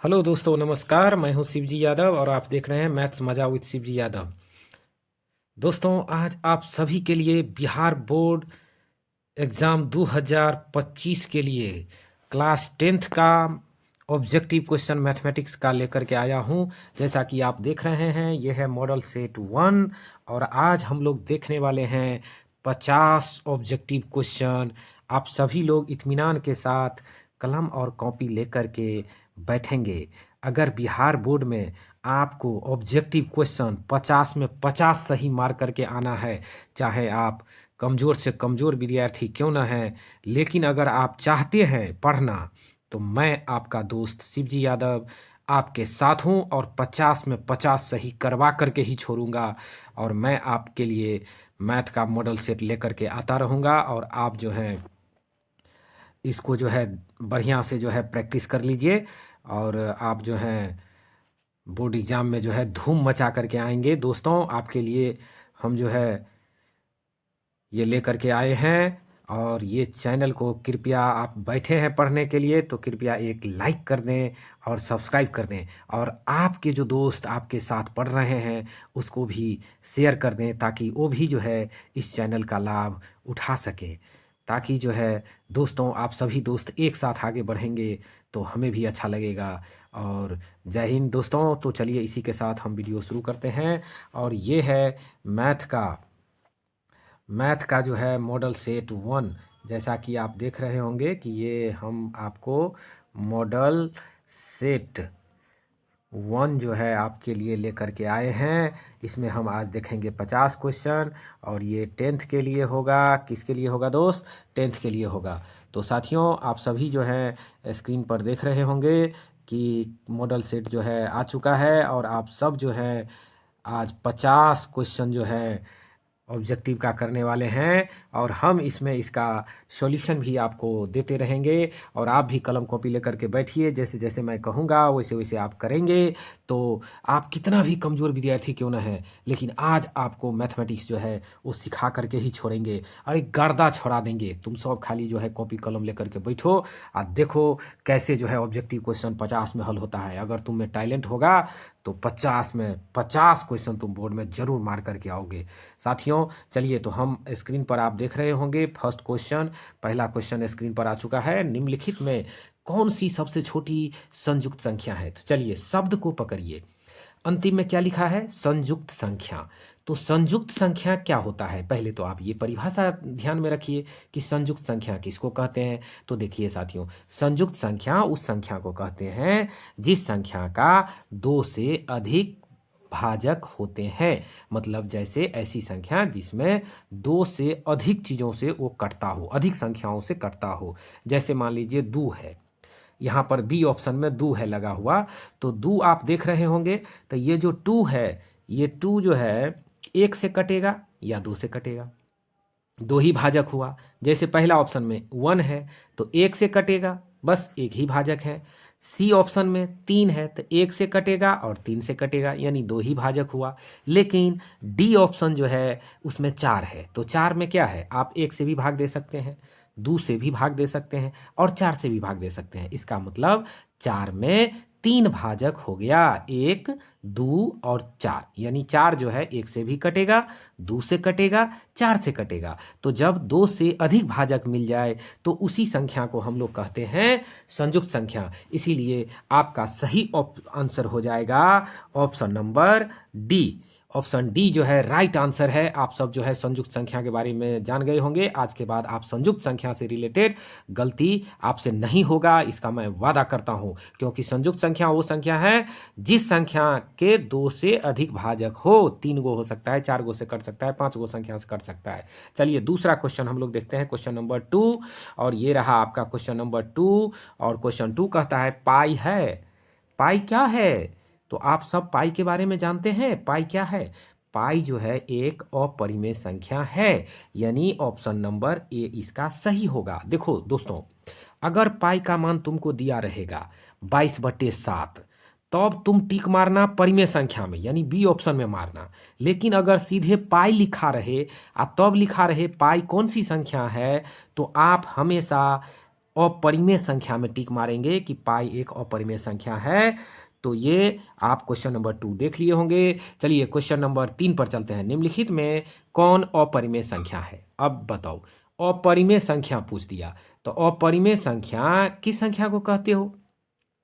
Hello दोस्तों, नमस्कार। मैं हूं शिवजी यादव और आप देख रहे हैं मैथ्स मजा विद शिवजी यादव। दोस्तों, आज आप सभी के लिए बिहार बोर्ड एग्ज़ाम 2025 के लिए क्लास 10th का ऑब्जेक्टिव क्वेश्चन मैथमेटिक्स का लेकर के आया हूं। जैसा कि आप देख रहे हैं, यह है मॉडल सेट 1 और आज हम लोग देखने वाले हैं 50 ऑब्जेक्टिव क्वेश्चन। आप सभी लोग इत्मीनान के साथ कलम और कॉपी लेकर के बैठेंगे। अगर बिहार बोर्ड में आपको ऑब्जेक्टिव क्वेश्चन 50 में 50 सही मार करके आना है, चाहे आप कमज़ोर से कमज़ोर विद्यार्थी क्यों ना हैं, लेकिन अगर आप चाहते हैं पढ़ना तो मैं आपका दोस्त शिवजी यादव आपके साथ हूँ और 50 में 50 सही करवा करके ही छोड़ूंगा। और मैं आपके लिए मैथ का मॉडल सेट लेकर के आता रहूँगा और आप जो है इसको जो है बढ़िया से जो है प्रैक्टिस कर लीजिए और आप जो है बोर्ड एग्ज़ाम में जो है धूम मचा करके आएंगे। दोस्तों, आपके लिए हम जो है ये लेकर के आए हैं और ये चैनल को कृपया, आप बैठे हैं पढ़ने के लिए तो कृपया एक लाइक कर दें और सब्सक्राइब कर दें और आपके जो दोस्त आपके साथ पढ़ रहे हैं उसको भी शेयर कर दें ताकि वो भी जो है इस चैनल का लाभ उठा सके। ताकि जो है दोस्तों, आप सभी दोस्त एक साथ आगे बढ़ेंगे तो हमें भी अच्छा लगेगा। और जय हिंद दोस्तों। तो चलिए इसी के साथ हम वीडियो शुरू करते हैं और ये है मैथ का जो है मॉडल सेट 1। जैसा कि आप देख रहे होंगे कि ये हम आपको मॉडल सेट 1 जो है आपके लिए लेकर के आए हैं। इसमें हम आज देखेंगे 50 क्वेश्चन और ये 10th के लिए होगा। किसके लिए होगा दोस्त? 10th के लिए होगा। तो साथियों, आप सभी जो है स्क्रीन पर देख रहे होंगे कि मॉडल सेट जो है आ चुका है और आप सब जो है आज 50 क्वेश्चन जो है ऑब्जेक्टिव का करने वाले हैं और हम इसमें इसका सॉल्यूशन भी आपको देते रहेंगे और आप भी कलम कॉपी लेकर के बैठिए। जैसे जैसे मैं कहूँगा वैसे वैसे आप करेंगे तो आप कितना भी कमज़ोर विद्यार्थी क्यों ना है, लेकिन आज आपको मैथमेटिक्स जो है वो सिखा करके ही छोड़ेंगे। अरे गर्दा छोड़ा देंगे। तुम सब खाली जो है कॉपी कलम लेकर के बैठो और देखो कैसे जो है ऑब्जेक्टिव क्वेश्चन 50 में हल होता है। अगर तुम में टैलेंट होगा तो 50 में 50 क्वेश्चन तुम बोर्ड में ज़रूर मार करके आओगे। साथियों, चलिए तो हम स्क्रीन पर आप देख रहे होंगे फर्स्ट क्वेश्चन, पहला क्वेश्चन स्क्रीन पर आ चुका है। निम्नलिखित में कौन सी सबसे छोटी संयुक्त संख्या है? तो चलिए शब्द को पकड़िए। अंतिम में क्या लिखा है? संयुक्त संख्या। तो संयुक्त संख्या क्या होता है? पहले तो आप ये परिभाषा ध्यान में रखिए कि संयुक्त संख्या किसको कहते हैं। तो देखिए साथियों, संयुक्त संख्या उस संख्या को कहते हैं जिस संख्या का दो से अधिक भाजक होते हैं। मतलब जैसे ऐसी संख्या जिसमें दो से अधिक चीज़ों से वो कटता हो, अधिक संख्याओं से कटता हो। जैसे मान लीजिए दो है, यहाँ पर बी ऑप्शन में दो है लगा हुआ, तो दो आप देख रहे होंगे। तो ये जो टू है, ये टू जो है एक से कटेगा या दो से कटेगा, दो ही भाजक हुआ। जैसे पहला ऑप्शन में वन है तो एक से कटेगा, बस एक ही भाजक है। सी ऑप्शन में तीन है तो एक से कटेगा और तीन से कटेगा, यानी दो ही भाजक हुआ। लेकिन डी ऑप्शन जो है उसमें चार है, तो चार में क्या है? आप एक से भी भाग दे सकते हैं, दो से भी भाग दे सकते हैं और चार से भी भाग दे सकते हैं। इसका मतलब चार में तीन भाजक हो गया, एक, दो और चार। यानी चार जो है एक से भी कटेगा, दो से कटेगा, चार से कटेगा। तो जब दो से अधिक भाजक मिल जाए तो उसी संख्या को हम लोग कहते हैं संयुक्त संख्या। इसीलिए आपका सही आंसर हो जाएगा option number D. Option D जो है राइट आंसर है। आप सब जो है संयुक्त संख्या के बारे में जान गए होंगे। आज के बाद आप संयुक्त संख्या से रिलेटेड गलती आपसे नहीं होगा, इसका मैं वादा करता हूं, क्योंकि संयुक्त संख्या वो संख्या है जिस संख्या के दो से अधिक भाजक हो। तीन गो हो सकता है, चार गो से कट सकता है, पांच गो संख्या से कट सकता है। चलिए दूसरा क्वेश्चन हम लोग देखते हैं, क्वेश्चन नंबर 2। और ये रहा आपका क्वेश्चन नंबर 2 और क्वेश्चन 2 कहता है पाई है। पाई क्या है? तो आप सब पाई के बारे में जानते हैं। पाई क्या है? पाई जो है एक अपरिमेय संख्या है, यानी ऑप्शन नंबर ए इसका सही होगा। देखो दोस्तों, अगर पाई का मान तुमको दिया रहेगा 22/7, तब तुम टिक मारना परिमेय संख्या में, यानी बी ऑप्शन में मारना। लेकिन अगर सीधे पाई लिखा रहे और तब लिखा रहे पाई कौन सी संख्या है, तो आप हमेशा अपरिमेय संख्या में टिक मारेंगे कि पाई एक अपरिमेय संख्या है। तो ये आप क्वेश्चन नंबर 2 देख लिए होंगे। चलिए क्वेश्चन नंबर 3 पर चलते हैं। निम्नलिखित में कौन अपरिमेय संख्या है? अब बताओ, अपरिमेय संख्या पूछ दिया तो अपरिमेय संख्या किस संख्या को कहते हो?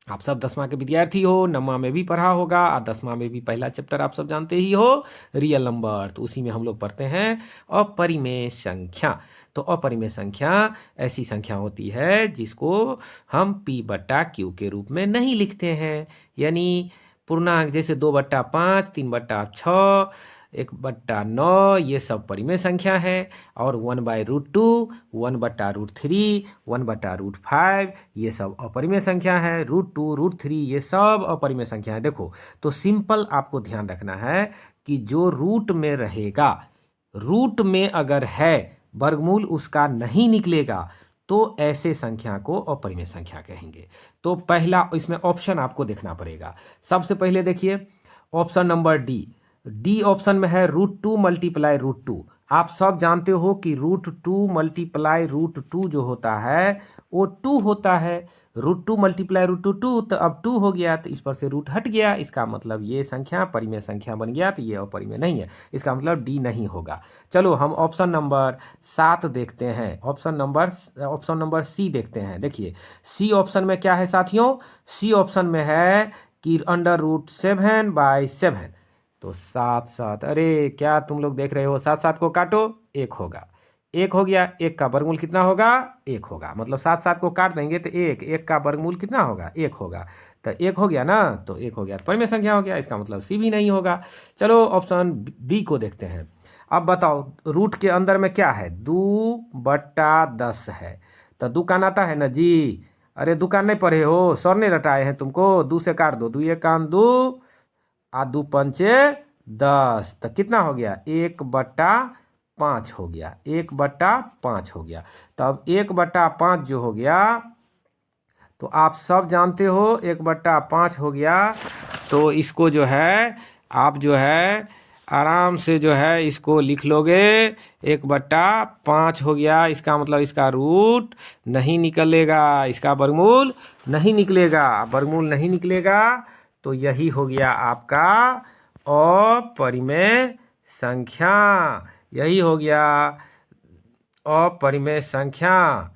आप सब 10वां के विद्यार्थी हो, 9वां में भी पढ़ा होगा और 10वां में भी पहला चैप्टर आप सब जानते ही हो, रियल नंबर। तो उसी में हम लोग पढ़ते हैं अपरिमेय संख्या। तो अपरिमेय संख्या ऐसी संख्या होती है जिसको हम p/q के रूप में नहीं लिखते हैं, यानी पूर्णांक जैसे 2/5, 3/6, 1/9 ये सब परिमेय संख्या है। और 1/√2, 1/√3, 1/√5 ये सब अपरिमेय संख्या है। √2, √3 ये सब अपरिमेय संख्या है। देखो, तो सिंपल आपको ध्यान रखना है कि जो रूट में रहेगा, रूट में अगर है, वर्गमूल उसका नहीं निकलेगा, तो ऐसे संख्या को अपरिमेय संख्या कहेंगे। तो पहला इसमें ऑप्शन आपको देखना पड़ेगा। सबसे पहले देखिए ऑप्शन नंबर डी ऑप्शन में है √2 मल्टीप्लाई √2। आप सब जानते हो कि √2 मल्टीप्लाई √2 जो होता है वो 2 होता है। √2 मल्टीप्लाई √2 2, तो अब 2 हो गया, तो इस पर से रूट हट गया, इसका मतलब ये संख्या परिमेय संख्या बन गया, तो ये अपरिमेय नहीं है, इसका मतलब डी नहीं होगा। चलो हम ऑप्शन नंबर 7 देखते हैं। ऑप्शन नंबर सी देखते हैं। देखिए सी ऑप्शन में क्या है साथियों? सी ऑप्शन में है कि √7/7। तो 7 अरे क्या तुम लोग देख रहे हो? 7 को काटो, 1 होगा, 1 हो गया। 1 का वर्गमूल कितना होगा? 1 होगा। मतलब 7 को काट देंगे तो 1 का वर्गमूल कितना होगा? 1 होगा। तो 1 हो गया ना, तो 1 हो गया, तो परिमेय संख्या हो गया, इसका मतलब सी भी नहीं होगा। चलो ऑप्शन बी को देखते हैं। अब बताओ रूट के अंदर में क्या है? 2/10 है, तो दुकान आता है ना जी। अरे दुकान नहीं पढ़े हो? सर ने रटाए हैं तुमको। 2 से काट दो, 2 1 कान 2 आ 2 पंचे 10, तो कितना हो गया? 1/5 हो गया, 1/5 हो गया। तो अब 1/5 जो हो गया, तो आप सब जानते हो 1/5 हो गया। तो इसको जो है आप जो है आराम से जो है इसको लिख लोगे। 1/5 हो गया, इसका मतलब इसका रूट नहीं निकलेगा, इसका वर्गमूल नहीं निकलेगा। वर्गमूल नहीं निकलेगा तो यही हो गया आपका अपरिमेय संख्या। यही हो गया अपरिमेय संख्या।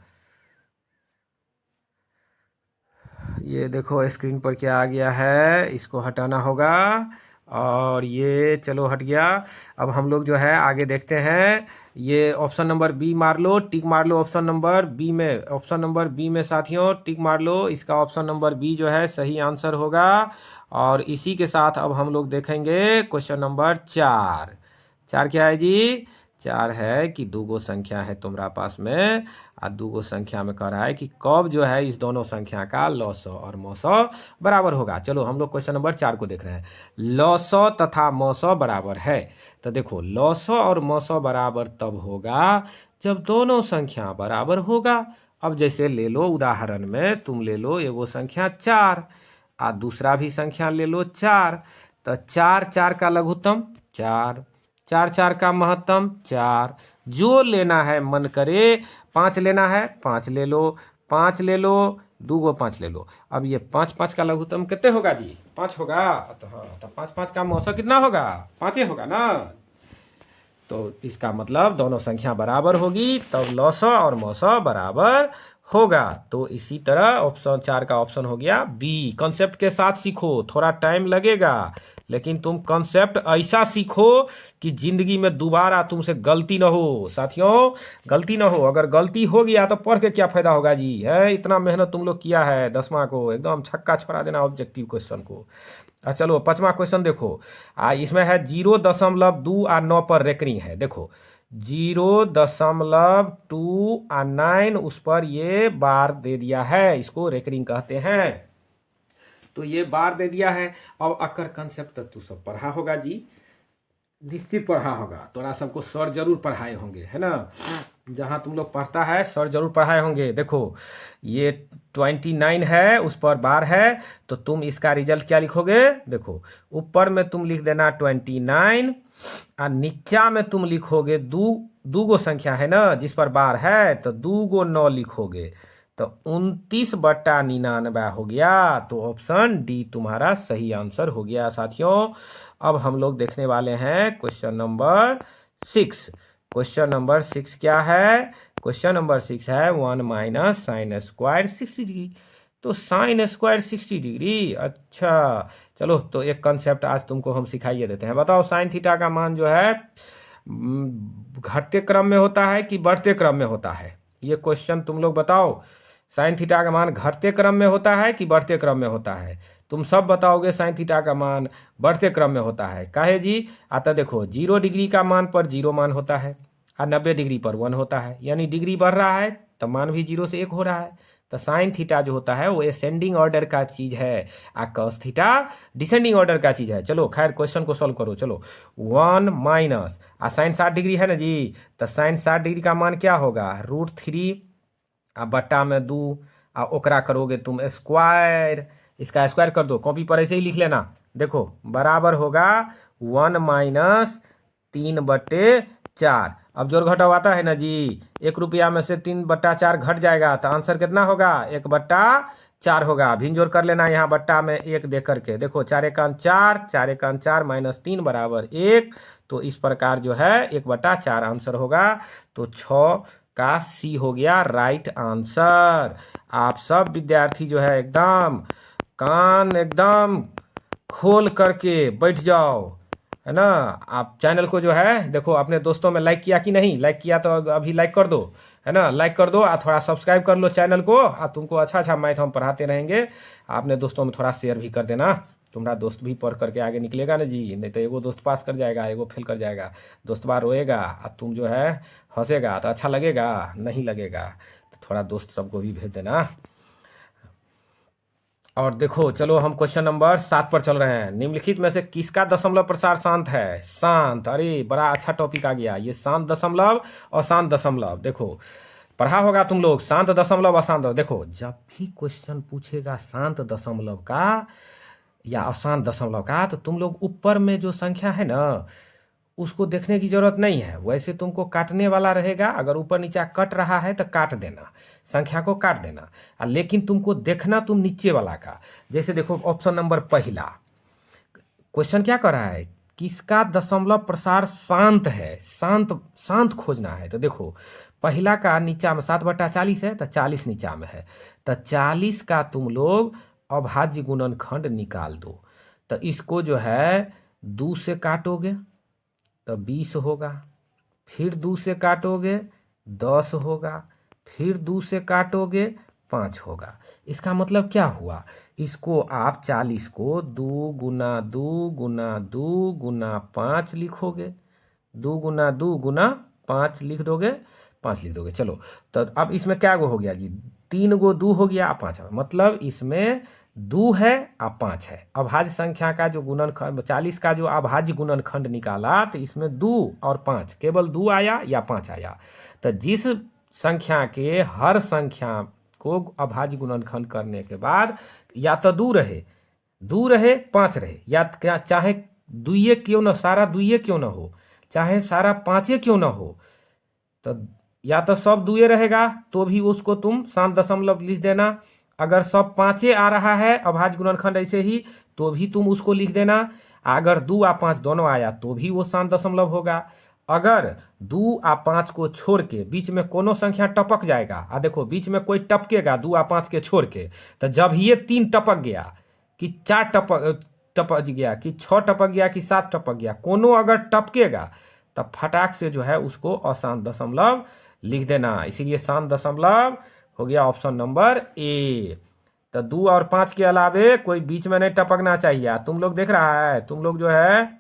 ये देखो स्क्रीन पर क्या आ गया है, इसको हटाना होगा। और ये चलो हट गया। अब हम लोग जो है आगे देखते हैं। ये ऑप्शन नंबर बी मार लो, टिक मार लो ऑप्शन नंबर बी में। ऑप्शन नंबर बी में साथियों टिक मार लो, इसका ऑप्शन नंबर बी जो है सही आंसर होगा। और इसी के साथ अब हम लोग देखेंगे क्वेश्चन नंबर 4। 4 क्या है जी? 4 है कि दूगो संख्या है तुम्हारा पास में, और दूगो संख्या में कह रहा है कि कब जो है इस दोनों संख्या का लॉसो और मौसो बराबर होगा। चलो हम लोग क्वेश्चन नंबर 4 को देख रहे हैं। लॉसो तथा मौसो बराबर है। तो देखो लॉसो और मौसो बराबर तब होगा जब दोनों संख्या बराबर होगा। अब जैसे ले लो उदाहरण में तुम ले लो एगो संख्या 4 और दूसरा भी संख्या ले लो 4। तो 4 का लघुत्तम 4, 4 का महत्तम 4। जो लेना है मन करे, 5 लेना है 5 ले लो, 5 ले लो, 2 5 ले लो। अब ये 5 का लघुत्तम कितने होगा जी? 5 होगा। तो हाँ, तो 5 का मौसा कितना होगा? 5 ही होगा ना। तो इसका मतलब दोनों संख्या बराबर होगी तब लॉसो और मौसो बराबर होगा। तो इसी तरह ऑप्शन 4 का ऑप्शन हो गया बी। कॉन्सेप्ट के साथ सीखो, थोड़ा टाइम लगेगा, लेकिन तुम कॉन्सेप्ट ऐसा सीखो कि जिंदगी में दोबारा तुमसे गलती ना हो। साथियों गलती ना हो, अगर गलती हो गया तो पढ़ के क्या फायदा होगा जी? है इतना मेहनत तुम लोग किया है 10वां को, एकदम छक्का छोड़ा देना ऑब्जेक्टिव क्वेश्चन को। चलो 5वां क्वेश्चन देखो। इसमें है 0.2 और 9 पर रेकरिंग है। देखो 0.2 और 9 उस पर ये बार दे दिया है, इसको रेकरिंग कहते हैं। तो ये बार दे दिया है। अब अकर कंसेप्ट तो तू सब पढ़ा होगा जी, निश्चित पढ़ा होगा। तोरा सबको सर जरूर पढ़ाए होंगे, है ना। जहाँ तुम लोग पढ़ता है सर जरूर पढ़ाए होंगे। देखो ये 29 है, उस पर बार है, तो तुम इसका रिजल्ट क्या लिखोगे? देखो ऊपर में तुम लिख देना 29 और नीचा में तुम लिखोगे दूगो संख्या है ना जिस पर बार है, तो 2 9 लिखोगे। तो 29/99 हो गया। तो ऑप्शन डी तुम्हारा सही आंसर हो गया साथियों। अब हम लोग देखने वाले हैं क्वेश्चन नंबर 6। क्वेश्चन नंबर 6 क्या है? क्वेश्चन नंबर 6 है 1 माइनस साइन स्क्वायर 60 डिग्री। तो साइन स्क्वायर 60 डिग्री, अच्छा चलो तो एक कंसेप्ट आज तुमको हम सिखाइए देते हैं। बताओ साइन थीटा का मान जो है घटते क्रम में होता है कि बढ़ते क्रम में होता है? ये क्वेश्चन तुम लोग बताओ। साइन थीटा का मान घटते क्रम में होता है कि बढ़ते क्रम में होता है? तुम सब बताओगे साइन थीटा का मान बढ़ते क्रम में होता है। काहे जी? आता देखो 0 डिग्री का मान पर 0 मान होता है और 90 डिग्री पर 1 होता है, यानी डिग्री बढ़ रहा है तो मान भी 0 से 1 हो रहा है। तो साइन थीटा जो होता है वो असेंडिंग ऑर्डर का चीज है और कॉस थीटा डिसेंडिंग ऑर्डर का चीज है। चलो खैर क्वेश्चन को सॉल्व करो। चलो 1 माइनस आ साइन 60 डिग्री है ना जी, तो साइन 60 डिग्री का मान क्या होगा? √3 आ बट्टा में 2 आ ओकरा करोगे तुम स्क्वायर, इसका स्क्वायर कर दो, कॉपी पर ऐसे ही लिख लेना। देखो बराबर होगा 1 माइनस 3/4। अब जोड़ घटाव आता है ना जी, 1 रुपया में से 3/4 घट जाएगा तो आंसर कितना होगा? 1/4 होगा। भिन्न जोड़ कर लेना यहाँ बट्टा में 1 दे करके। देखो 4 एकान 4, 4 एकान 4 माइनस 3 बराबर 1। तो इस प्रकार जो है 1/4 आंसर होगा। तो 6 का सी हो गया राइट आंसर। आप सब विद्यार्थी जो है एकदम कान एकदम खोल करके बैठ जाओ, है ना। आप चैनल को जो है देखो अपने दोस्तों में लाइक किया कि नहीं? लाइक किया तो अभी लाइक कर दो, है ना। लाइक कर दो और थोड़ा सब्सक्राइब कर लो चैनल को। और तुमको अच्छा अच्छा मैथ हम पढ़ाते रहेंगे। अपने दोस्तों में थोड़ा शेयर भी कर देना। तुम्हारा दोस्त भी पढ़ करके आगे निकलेगा ना जी, नहीं तो एगो दोस्त पास कर जाएगा, एगो फेल कर जाएगा। दोस्तबा रोएगा और तुम जो है हंसेगा तो अच्छा लगेगा? नहीं लगेगा। तो थोड़ा दोस्त सबको भी भेज देना। और देखो चलो हम क्वेश्चन नंबर 7 पर चल रहे हैं। निम्नलिखित में से किसका दशमलव प्रसार शांत है? शांत, अरे बड़ा अच्छा टॉपिक आ गया ये, शांत दशमलव और शांत दशमलव। देखो पढ़ा होगा तुम लोग शांत दशमलव अशांत। देखो जब भी क्वेश्चन पूछेगा शांत दशमलव का या अशांत दशमलव का, तो तुम लोग ऊपर में जो संख्या है ना उसको देखने की जरूरत नहीं है। वैसे तुमको काटने वाला रहेगा, अगर ऊपर नीचे कट रहा है तो काट देना, संख्या को काट देना। लेकिन तुमको देखना तुम नीचे वाला का। जैसे देखो ऑप्शन नंबर पहला क्वेश्चन क्या कर रहा है? किसका दशमलव प्रसार शांत है? शांत शांत खोजना है। तो देखो पहला का नीचा में 7/40 है तो 40 नीचा में है, तो 40 का तुम लोग अभाज्य गुणनखंड निकाल दो। तो इसको जो है 2 से काटोगे तो 20 होगा, फिर 2 से काटोगे 10 होगा, फिर 2 से काटोगे 5 होगा। इसका मतलब क्या हुआ? इसको आप 40 को 2 गुना 2 गुना 2 गुना 5 लिखोगे, 2 गुना 2 गुना 5 लिख दोगे, 5 लिख दोगे। चलो तो अब इसमें क्या गो हो गया जी? 3 गो 2 हो गया, 5 मतलब इसमें 2 है और 5 है। अभाज्य संख्या का जो गुणनखंड 40 का जो अभाज्य गुणनखंड निकाला तो इसमें 2 और 5 केवल 2 आया या 5 आया। तो जिस संख्या के हर संख्या को अभाज्य गुणनखंड करने के बाद या तो 2 रहे 5 रहे, या क्या चाहे दुइये क्यों ना, सारा दुइये क्यों ना हो, चाहे सारा 5 क्यों ना हो, तो या तो सब 2 रहेगा तो भी उसको तुम शांत दशमलव लिख देना। अगर सब 5 आ रहा है अभाज्य गुणनखंड ऐसे ही, तो भी तुम उसको लिख देना। अगर 2 और 5 दोनों आया तो भी वो शांत दशमलव होगा। अगर 2 और 5 को छोड़ के बीच में कोनो संख्या टपक जाएगा, देखो बीच में कोई टपकेगा 2 और 5 के छोड़ के, तो जब ये 3 टपक गया कि 4 टपक गया कि 6 टपक गया कि 7 टपक गया, कोनो अगर टपकेगा तब फटाक से जो है उसको अशांत दशमलव लिख देना। इसीलिए शांत दशमलव हो गया ऑप्शन नंबर ए। तो 2 और 5 के अलावे कोई बीच में नहीं टपकना चाहिए। तुम लोग देख रहा है, तुम लोग जो है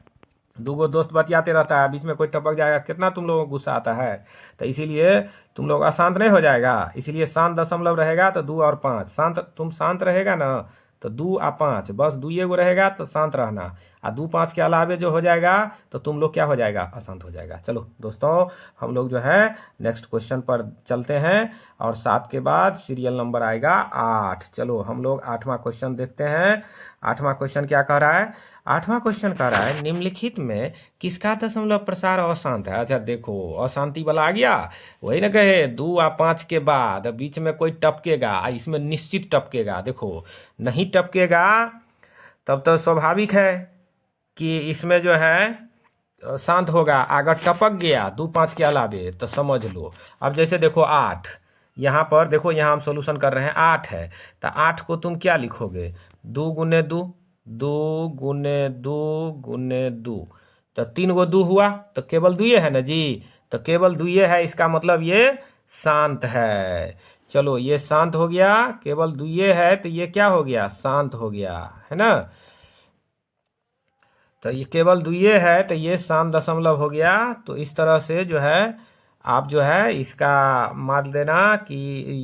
2 गो दोस्त बतियाते रहता है, बीच में कोई टपक जाएगा कितना तुम लोगों को गुस्सा आता है। तो इसीलिए तुम लोग अशांत नहीं हो जाएगा। इसीलिए शांत दशमलव रहेगा तो 2 और 5 शांत, तुम शांत रहेगा ना तो 2 और 5 बस 2 गो रहेगा तो शांत रहना, और 2 5 के अलावे जो हो जाएगा तो तुम लोग क्या हो जाएगा? अशांत हो जाएगा। चलो दोस्तों हम लोग जो है नेक्स्ट क्वेश्चन पर चलते हैं। और 7 के बाद सीरियल नंबर आएगा 8। चलो हम लोग 8वां क्वेश्चन देखते हैं। 8वां क्वेश्चन क्या कह रहा है? 8वां क्वेश्चन कह रहा है निम्नलिखित में किसका दशमलव प्रसार अशांत है? अच्छा देखो, अशांति वाला आ गया। वही ना कहे 2 और 5 के बाद बीच में कोई टपकेगा, इसमें निश्चित टपकेगा। देखो नहीं टपकेगा तब तो स्वाभाविक है कि इसमें जो है शांत होगा। अगर टपक गया 2 5 के अलावे तो समझ लो। अब जैसे देखो 8, यहाँ पर देखो, यहाँ हम सोल्यूशन कर रहे हैं 8 है, तो 8 को तुम क्या लिखोगे? 2 गुने 2, 2 गुने 2 गुने 2, तो 3 गो 2 हुआ, तो केवल 2 है ना जी। तो केवल 2 है, इसका मतलब ये शांत है। चलो ये शांत हो गया, केवल 2 है तो ये क्या हो गया? शांत हो गया, है ना। तो ये केवल 2 है तो ये शांत दशमलव हो गया। तो इस तरह से जो है आप जो है इसका मान देना कि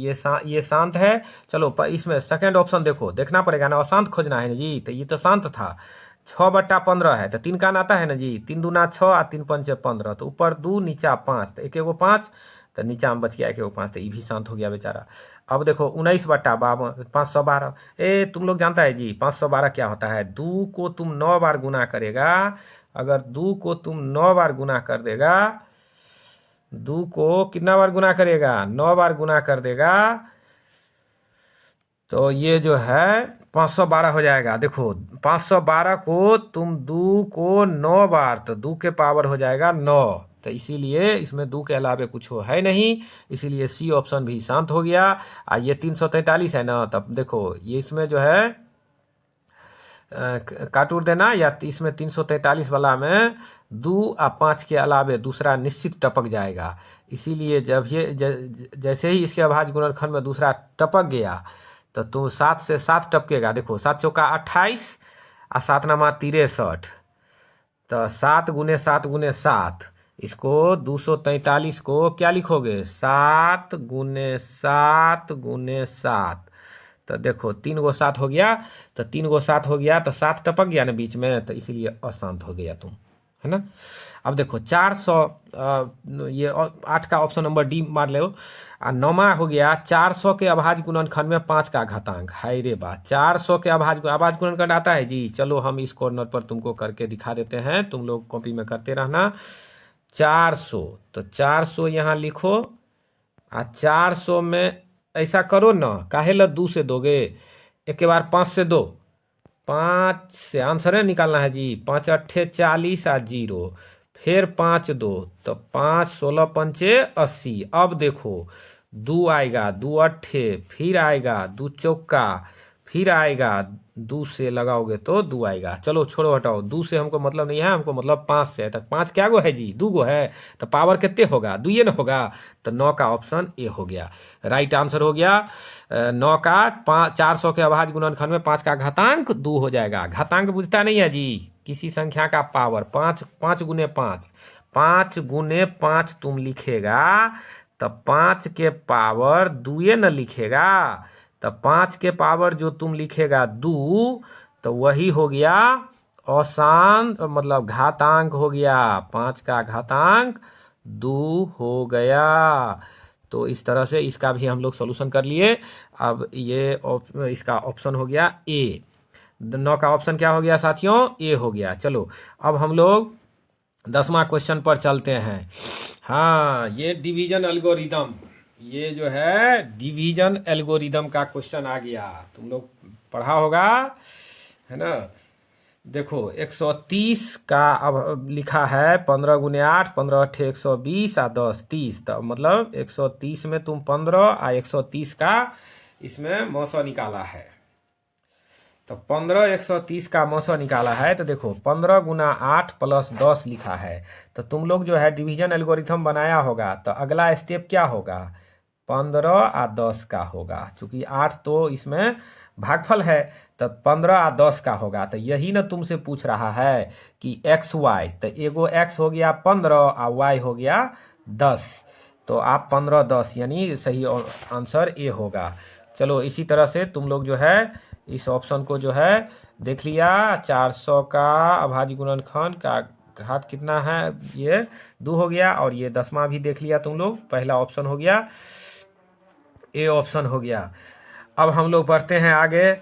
ये शांत है। चलो इसमें सेकंड ऑप्शन देखो, देखना पड़ेगा ना, अशांत खोजना है ना जी। तो ये तो शांत था। 6/15 है तो 3 का आता है ना जी। 3 दूना 6 और 3 पंचे 15, तो ऊपर 2 नीचा 5, तो एक एगो 5, तो नीचा में बच गया एक एगो 5, तो ये भी शांत हो गया बेचारा। अब देखो 19/52, 512। तुम लोग जानता है जी 512 क्या होता है? 2 को तुम 9 बार गुना करेगा। अगर 2 को तुम 9 बार गुना कर देगा, 2 को कितना बार गुना करेगा? 9 बार गुना कर देगा, तो ये जो है 512 हो जाएगा। देखो 512 को तुम 2 को 9 बार, तो 2 के पावर हो जाएगा 9। तो इसीलिए इसमें 2 के अलावे कुछ हो है नहीं, इसीलिए सी ऑप्शन भी शांत हो गया। ये 343 है ना, तब देखो ये इसमें जो है काट उड़ देना, या इसमें 343 वाला में 2 और 5 के अलावे दूसरा निश्चित टपक जाएगा। इसीलिए जब ये जैसे ही इसके अभाज्य गुणनखंड में दूसरा टपक गया तो तुम 7 से 7 टपकेगा। देखो 7 चौका 28 और 7 नमा 63, तो 7 गुने 7 गुने 7, इसको 243 को क्या लिखोगे? 7 गुने 7 गुने 7। तो देखो 3 गो 7 हो गया, तो 3 गो 7 हो गया तो 7 टपक गया ना बीच में, तो इसीलिए अशांत हो गया तुम, है ना। अब देखो 400, ये 8 का ऑप्शन नंबर डी मार लो। और 9वां हो गया 400 के अभाज्य गुणनखंड में 5 का घातांक। हाय रे बा, 400 के अभाज्य गुणनखंड आता है जी। चलो हम इस कॉर्नर पर तुमको करके दिखा देते हैं, तुम लोग कॉपी में करते रहना। 400, तो 400 यहाँ लिखो। और 400 में ऐसा करो ना, काहे ला 2 से दोगे? एक के बार 5 से दो, 5 से आंसर है निकालना है जी। 5 अट्ठे 40 और 0, फिर 5 2, तो 5 16 पंचे 80। अब देखो 2 आएगा, 2 अट्ठे, फिर आएगा 2 चौका, फिर आएगा 2 से लगाओगे तो 2 आएगा। चलो छोड़ो हटाओ, 2 से हमको मतलब नहीं है, हमको मतलब 5 से है। तो 5 क्या गो है जी? 2 गो है, तो पावर कितने होगा? 2 ना होगा। तो 9 का ऑप्शन ए हो गया, राइट आंसर हो गया। 9 का 400 के अभाज्य गुणनखंड में 5 का घातांक 2 हो जाएगा। घातांक बुझता नहीं है जी, किसी संख्या का पावर। 5 गुने 5, 5 गुने 5 तुम लिखेगा तो 5 के पावर 2 न लिखेगा, तो 5 के पावर जो तुम लिखेगा 2, तो वही हो गया अशांत, मतलब घातांक हो गया। 5 का घातांक 2 हो गया। तो इस तरह से इसका भी हम लोग सोल्यूशन कर लिए। अब ये इसका ऑप्शन हो गया ए। 9 का ऑप्शन क्या हो गया साथियों? ए हो गया। चलो अब हम लोग 10वां क्वेश्चन पर चलते हैं। हाँ, ये डिवीजन एल्गोरिदम, ये जो है डिवीजन एल्गोरिदम का क्वेश्चन आ गया, तुम लोग पढ़ा होगा, है ना। देखो 130 का अब लिखा है 15 गुने 8, 15 अट्ठे 120 और 10 30, तो मतलब 130 में तुम 15 और 130 का इसमें मौसा निकाला है। तो 15 130 का मौसा निकाला है, तो देखो 15 गुना 8 प्लस 10 लिखा है। तो तुम लोग जो है डिवीजन एल्गोरिथम बनाया होगा, तो अगला स्टेप क्या होगा? 15 और 10 का होगा, चूंकि 8 तो इसमें भागफल है, तो 15 और 10 का होगा। तो यही ना तुमसे पूछ रहा है कि एक्स वाई, तो एगो एक्स हो गया 15 और वाई हो गया 10, तो आप 15 10 यानी सही आंसर ए होगा। चलो इसी तरह से तुम लोग जो है इस ऑप्शन को जो है देख लिया। 400 का अभाज्य गुणनखंड का घात कितना है? ये 2 हो गया। और ये 10वां भी देख लिया तुम लोग, पहला ऑप्शन हो गया। ए ऑप्शन हो गया। अब हम लोग बढ़ते हैं आगे।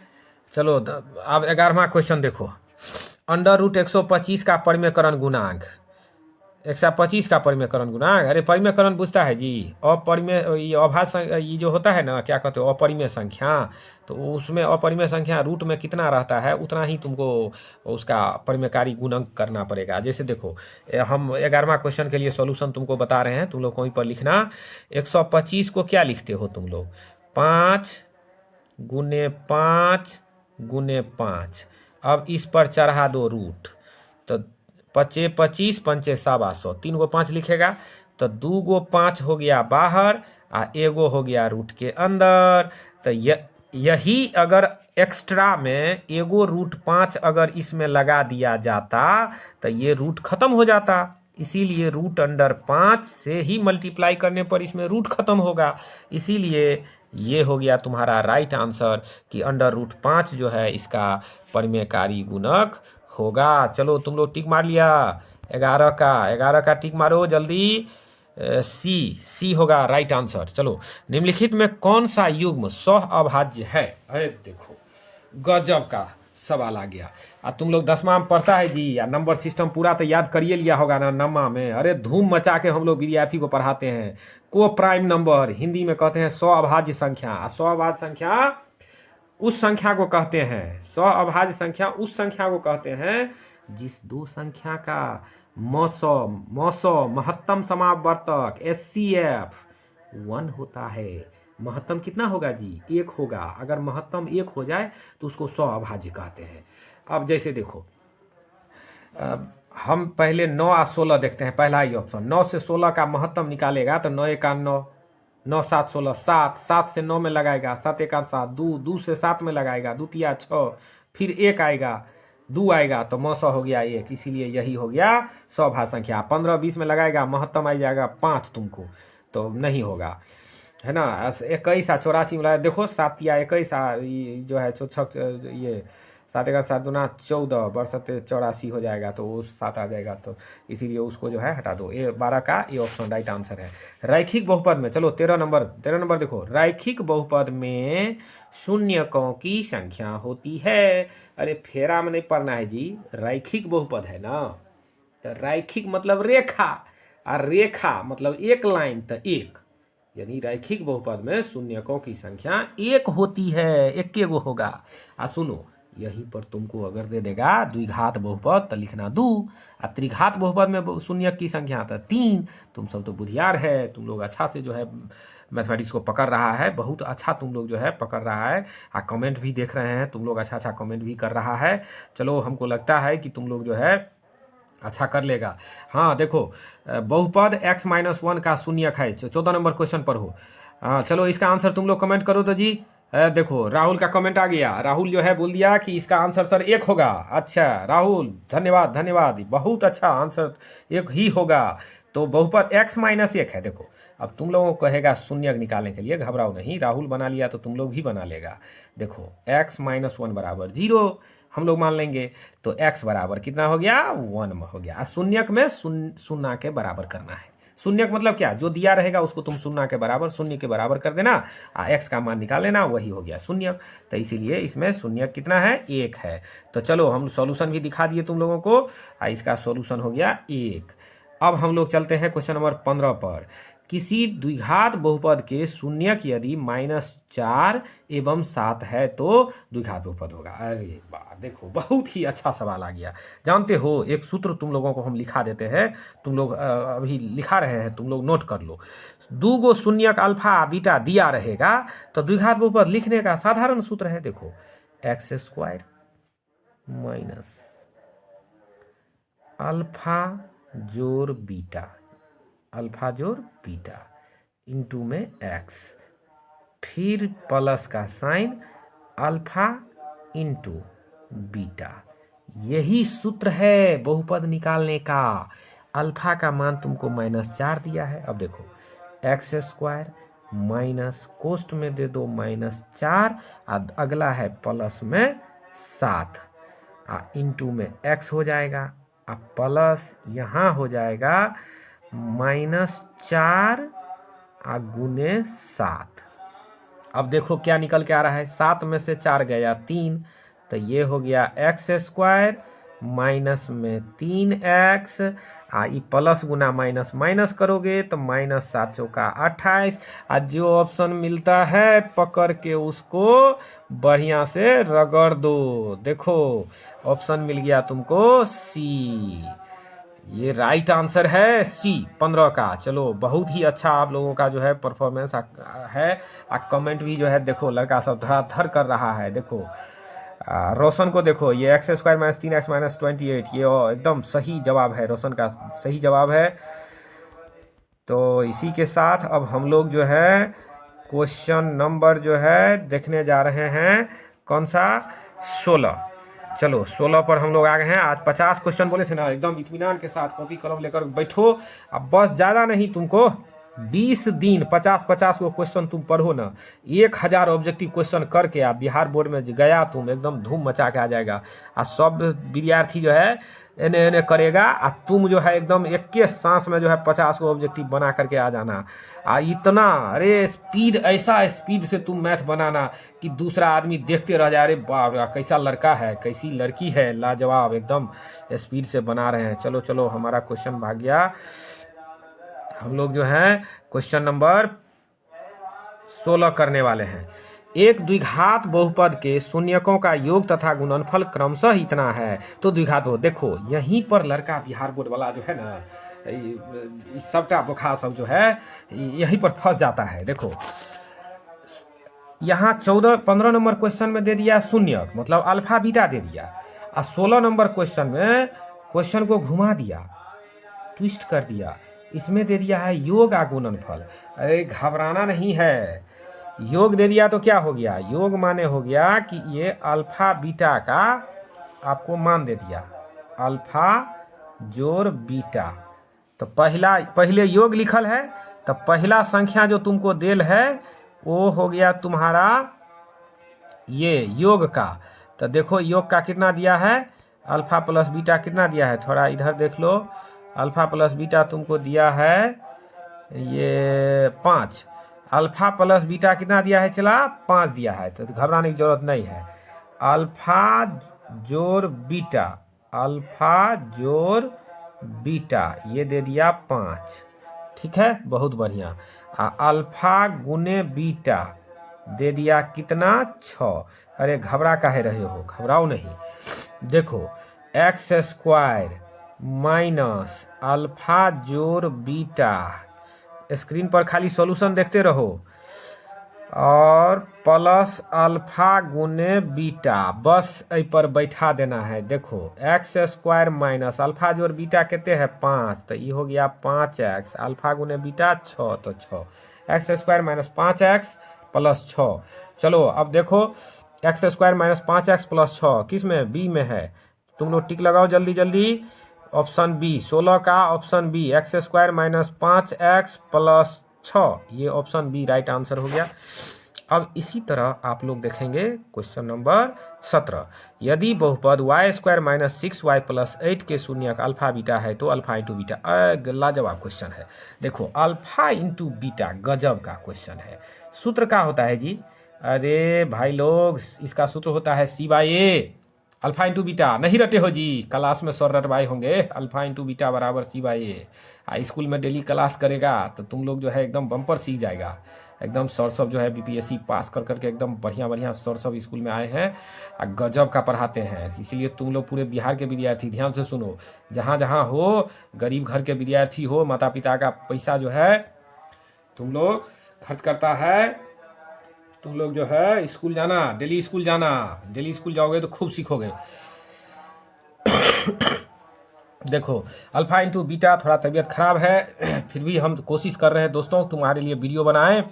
चलो अब 11वां क्वेश्चन देखो। अंडर रूट 125 का परिमेयकरण गुणांक, 125 का परिमेयकरण गुणांक। अरे परिमेयकरण पूछता है जी, अपरिमेय ये अभाज्य ये जो होता है ना, क्या कहते हो, अपरिमेय संख्या। तो उसमें अपरिमेय संख्या रूट में कितना रहता है उतना ही तुमको उसका परिमेयकारी गुणक करना पड़ेगा। जैसे देखो हम 11वां क्वेश्चन के लिए सॉल्यूशन तुमको बता रहे हैं, तुम लोग वहीं पर लिखना। 125 को क्या लिखते हो तुम लोग, 5 गुने 5 गुने 5। अब इस पर चढ़ा दो रूट, तो 5 25 पंचे 125, 3 गो 5 लिखेगा तो 2 गो 5 हो गया बाहर आ एगो हो गया रूट के अंदर। तो यही अगर एक्स्ट्रा में एगो रूट 5 अगर इसमें लगा दिया जाता तो ये रूट खत्म हो जाता। इसीलिए रूट अंडर 5 से ही मल्टीप्लाई करने पर इसमें रूट खत्म होगा। इसीलिए ये हो गया तुम्हारा राइट आंसर कि अंडर रूट 5 जो है इसका परिमेयकारी गुणक होगा। चलो तुम लोग टिक मार लिया 11 का टिक मारो जल्दी। सी होगा राइट आंसर। चलो निम्नलिखित में कौन सा युग्म सह अभाज्य है। अरे देखो गजब का सवाल आ गया। तुम लोग 10वां में पढ़ता है जी, या नंबर सिस्टम पूरा तो याद करिए लिया होगा ना 9वां में। अरे धूम मचा के हम लोग विद्यार्थी को पढ़ाते हैं। को प्राइम नंबर हिंदी में कहते हैं सह अभाज्य संख्या। सह अभाज्य संख्या उस संख्या को कहते हैं, सह अभाज्य संख्या उस संख्या को कहते हैं जिस दो संख्या का महत्तम समावर्तक HCF 1 होता है। महत्तम कितना होगा जी, 1 होगा। अगर महत्तम 1 हो जाए तो उसको सह अभाज्य कहते हैं। अब जैसे देखो हम पहले 9 और 16 देखते हैं। पहला ही ऑप्शन 9 से 16 का महत्तम निकालेगा तो 9 1 9, 9 7 16, 7 7 से 9 में लगाएगा, 7 1 7, 2 2 से 7 में लगाएगा, 2 3 6, फिर 1 आएगा, 2 आएगा तो मौसा हो गया 1। इसीलिए यही हो गया सौभाज्य संख्या। 15 20 में लगाएगा महत्तम आ जाएगा 5 तुमको, तो नहीं होगा, है ना। 21 और 84 में लगा, देखो 7 या 21 जो है ये 7 1 7 दूना 14 बरसते 84 हो जाएगा, तो वो 7 आ जाएगा। तो इसीलिए उसको जो है हटा दो। ये 12 का ये ऑप्शन राइट आंसर है। रैखिक बहुपद में, चलो 13 नंबर देखो। रैखिक बहुपद में शून्यकों की संख्या होती है। अरे फेरा में नहीं पढ़ना है जी, रैखिक बहुपद है ना। तो रैखिक मतलब रेखा, और रेखा मतलब एक लाइन, तो एक, यानी रैखिक बहुपद में शून्यकों की संख्या 1 होती है, एक गो होगा। सुनो यहीं पर तुमको अगर दे देगा द्विघात बहुपद तो लिखना 2, और त्रिघात बहुपद में शून्यक की संख्या तो 3। तुम सब तो बुधियार है, तुम लोग अच्छा से जो है मैथमेटिक्स को पकड़ रहा है, बहुत अच्छा तुम लोग जो है पकड़ रहा है। कमेंट भी देख रहे हैं तुम लोग, अच्छा कमेंट भी कर रहा है। चलो हमको लगता है कि तुम लोग जो है अच्छा कर लेगा। हाँ देखो बहुपद x-1 का शून्यक है। 14 नंबर क्वेश्चन पर हो। चलो इसका आंसर तुम लोग कमेंट करो तो जी। देखो राहुल का कमेंट आ गया। राहुल जो है बोल दिया कि इसका आंसर सर 1 होगा। अच्छा राहुल धन्यवाद, बहुत अच्छा आंसर 1 ही होगा। तो बहुपद x-1 है। देखो अब तुम लोगों को कहेगा शून्यक निकालने के लिए, घबराओ नहीं, राहुल बना लिया तो तुम लोग भी बना लेगा। देखो x-1 बराबर 0 हम लोग मान लेंगे, तो x बराबर कितना हो गया, 1 हो गया। शून्यक में शून्य के बराबर करना है। शून्यक मतलब क्या, जो दिया रहेगा उसको तुम शून्य के बराबर, शून्य के बराबर कर देना, x का मान निकाल लेना, वही हो गया शून्यक। तो इसीलिए इसमें शून्यक कितना है, 1 है। तो चलो हम सॉल्यूशन भी दिखा दिए तुम लोगों को, इसका सॉल्यूशन हो गया 1। अब हम लोग चलते हैं क्वेश्चन नंबर 15 पर। किसी द्विघात बहुपद के शून्यक यदि -4 एवं 7 है तो द्विघात बहुपद होगा। अरे वाह, देखो बहुत ही अच्छा सवाल आ गया। जानते हो एक सूत्र तुम लोगों को हम लिखा देते हैं, तुम लोग अभी लिखा रहे हैं, तुम लोग नोट कर लो। 2 गो शून्यक अल्फा बीटा दिया रहेगा तो द्विघात बहुपद लिखने का साधारण सूत्र है, देखो x² माइनस अल्फा जोड़ बीटा, अल्फा जोड़ बीटा इंटू में x, फिर प्लस का साइन अल्फा इंटू बीटा। यही सूत्र है बहुपद निकालने का। अल्फा का मान तुमको -4 दिया है। अब देखो x² माइनस कोष्ट में दे दो -4, और अगला है प्लस में 7, इंटू में x हो जाएगा, अब प्लस यहाँ हो जाएगा -4 गुने 7। अब देखो क्या निकल के आ रहा है, 7 में से 4 गया 3, तो ये हो गया एक्स स्क्वायर माइनस में 3x, ई प्लस गुना माइनस माइनस करोगे तो माइनस 7 चौका 28। आज जो ऑप्शन मिलता है पकड़ के उसको बढ़िया से रगड़ दो। देखो ऑप्शन मिल गया तुमको सी, ये राइट आंसर है सी 15 का। चलो बहुत ही अच्छा आप लोगों का जो है परफॉर्मेंस है। कमेंट भी जो है देखो लड़का सब धड़ाधड़ कर रहा है। देखो रोशन को देखो, ये x square minus 3x minus 28, ये एकदम सही जवाब है, रोशन का सही जवाब है। तो इसी के साथ अब हम लोग जो है क्वेश्चन नंबर जो है देखने जा रहे हैं, कौन सा, 16। चलो 16 पर हम लोग आ गए हैं। आज 50 क्वेश्चन बोले थे ना, एकदम इत्मीनान के साथ कॉपी कलम लेकर बैठो। अब बस ज़्यादा नहीं, तुमको 20 दिन 50-50 को क्वेश्चन तुम पढ़ो ना, 1000 ऑब्जेक्टिव क्वेश्चन करके आप बिहार बोर्ड में गया तुम एकदम धूम मचा के आ जाएगा। सब विद्यार्थी जो है एने एने करेगा, तुम जो है एकदम एक के सांस में जो है 50 को ऑब्जेक्टिव बना करके आ जाना। इतना अरे स्पीड, ऐसा स्पीड से तुम मैथ बनाना कि दूसरा आदमी देखते रह जाए, अरे बाप रे कैसा लड़का है कैसी लड़की है, लाजवाब एकदम स्पीड से बना रहे हैं। चलो चलो हमारा क्वेश्चन भाग गया। हम लोग जो है क्वेश्चन नंबर 16 करने वाले हैं। एक द्विघात बहुपद के शून्यकों का योग तथा गुणनफल क्रमशः इतना है तो द्विघात हो। देखो यहीं पर लड़का बिहार बोर्ड वाला जो है ना, सबका बुखार सब जो है यहीं पर फंस जाता है। देखो यहाँ 15 नंबर क्वेश्चन में दे दिया शून्य, मतलब अल्फा बीटा दे दिया, और 16 नंबर क्वेश्चन में क्वेश्चन को घुमा दिया, ट्विस्ट कर दिया, इसमें दे दिया है योग और गुणनफल। अरे घबराना नहीं है, योग दे दिया तो क्या हो गया, योग माने हो गया कि ये अल्फा बीटा का आपको मान दे दिया, अल्फा जोड़ बीटा। तो पहले योग लिखल है, तो पहला संख्या जो तुमको देल है वो हो गया तुम्हारा ये योग का। तो देखो योग का कितना दिया है, अल्फा प्लस बीटा कितना दिया है, थोड़ा इधर देख लो, अल्फा प्लस बीटा तुमको दिया है ये 5, अल्फा प्लस बीटा कितना दिया है, चला 5 दिया है, तो घबराने की जरूरत नहीं है। अल्फा जोड़ बीटा, अल्फा जोड़ बीटा ये दे दिया 5, ठीक है, बहुत बढ़िया। अल्फा गुने बीटा दे दिया कितना, 6। अरे घबरा काहे रहे हो, घबराओ नहीं। देखो एक्स स्क्वायर माइनस अल्फा जोड़ बीटा, स्क्रीन पर खाली सॉल्यूशन देखते रहो, और प्लस अल्फा गुने बीटा, बस ऐ पर बैठा देना है। देखो एक्स स्क्वायर माइनस अल्फा जोड़ बीटा कितने है 5, तो ये हो गया 5x, अल्फा गुने बीटा 6, तो 6 x square minus 5x plus 6। चलो अब देखो x square minus 5x plus 6 किस में, बी में है, तुम लोग टिक लगाओ जल्दी जल्दी, ऑप्शन बी 16 का option B, X square minus 5x plus 6, ये ऑप्शन बी राइट आंसर हो गया। अब इसी तरह आप लोग देखेंगे क्वेश्चन नंबर 17, यदि बहुपद Y square minus 6y plus 8 के शून्यक अल्फा बीटा है तो अल्फा इंटू बीटा, लाजवाब क्वेश्चन है। देखो अल्फा इंटू बीटा गजब का क्वेश्चन है। सूत्र क्या होता है जी, अरे भाई लोग इसका सूत्र होता है C/A, अल्फा इंटू बीटा, नहीं रटे हो जी, क्लास में सर रटवाए होंगे, अल्फा इंटू बीटा बराबर C/A। स्कूल में डेली क्लास करेगा तो तुम लोग जो है एकदम बम्पर सीख जाएगा। एकदम सर सब जो है BPSC पास कर करके एकदम बढ़िया बढ़िया सर सब स्कूल में आए हैं, गजब का पढ़ाते हैं। इसीलिए तुम लोग पूरे बिहार के विद्यार्थी ध्यान से सुनो, जहाँ जहाँ हो गरीब घर के विद्यार्थी हो, माता पिता का पैसा जो है तुम लोग खर्च करता है, तुम लोग जो है स्कूल जाना, डेली स्कूल जाना, डेली स्कूल जाओगे तो खूब सीखोगे। देखो अल्फा इंटू बीटा, थोड़ा तबीयत खराब है फिर भी हम कोशिश कर रहे हैं दोस्तों तुम्हारे लिए वीडियो बनाएं।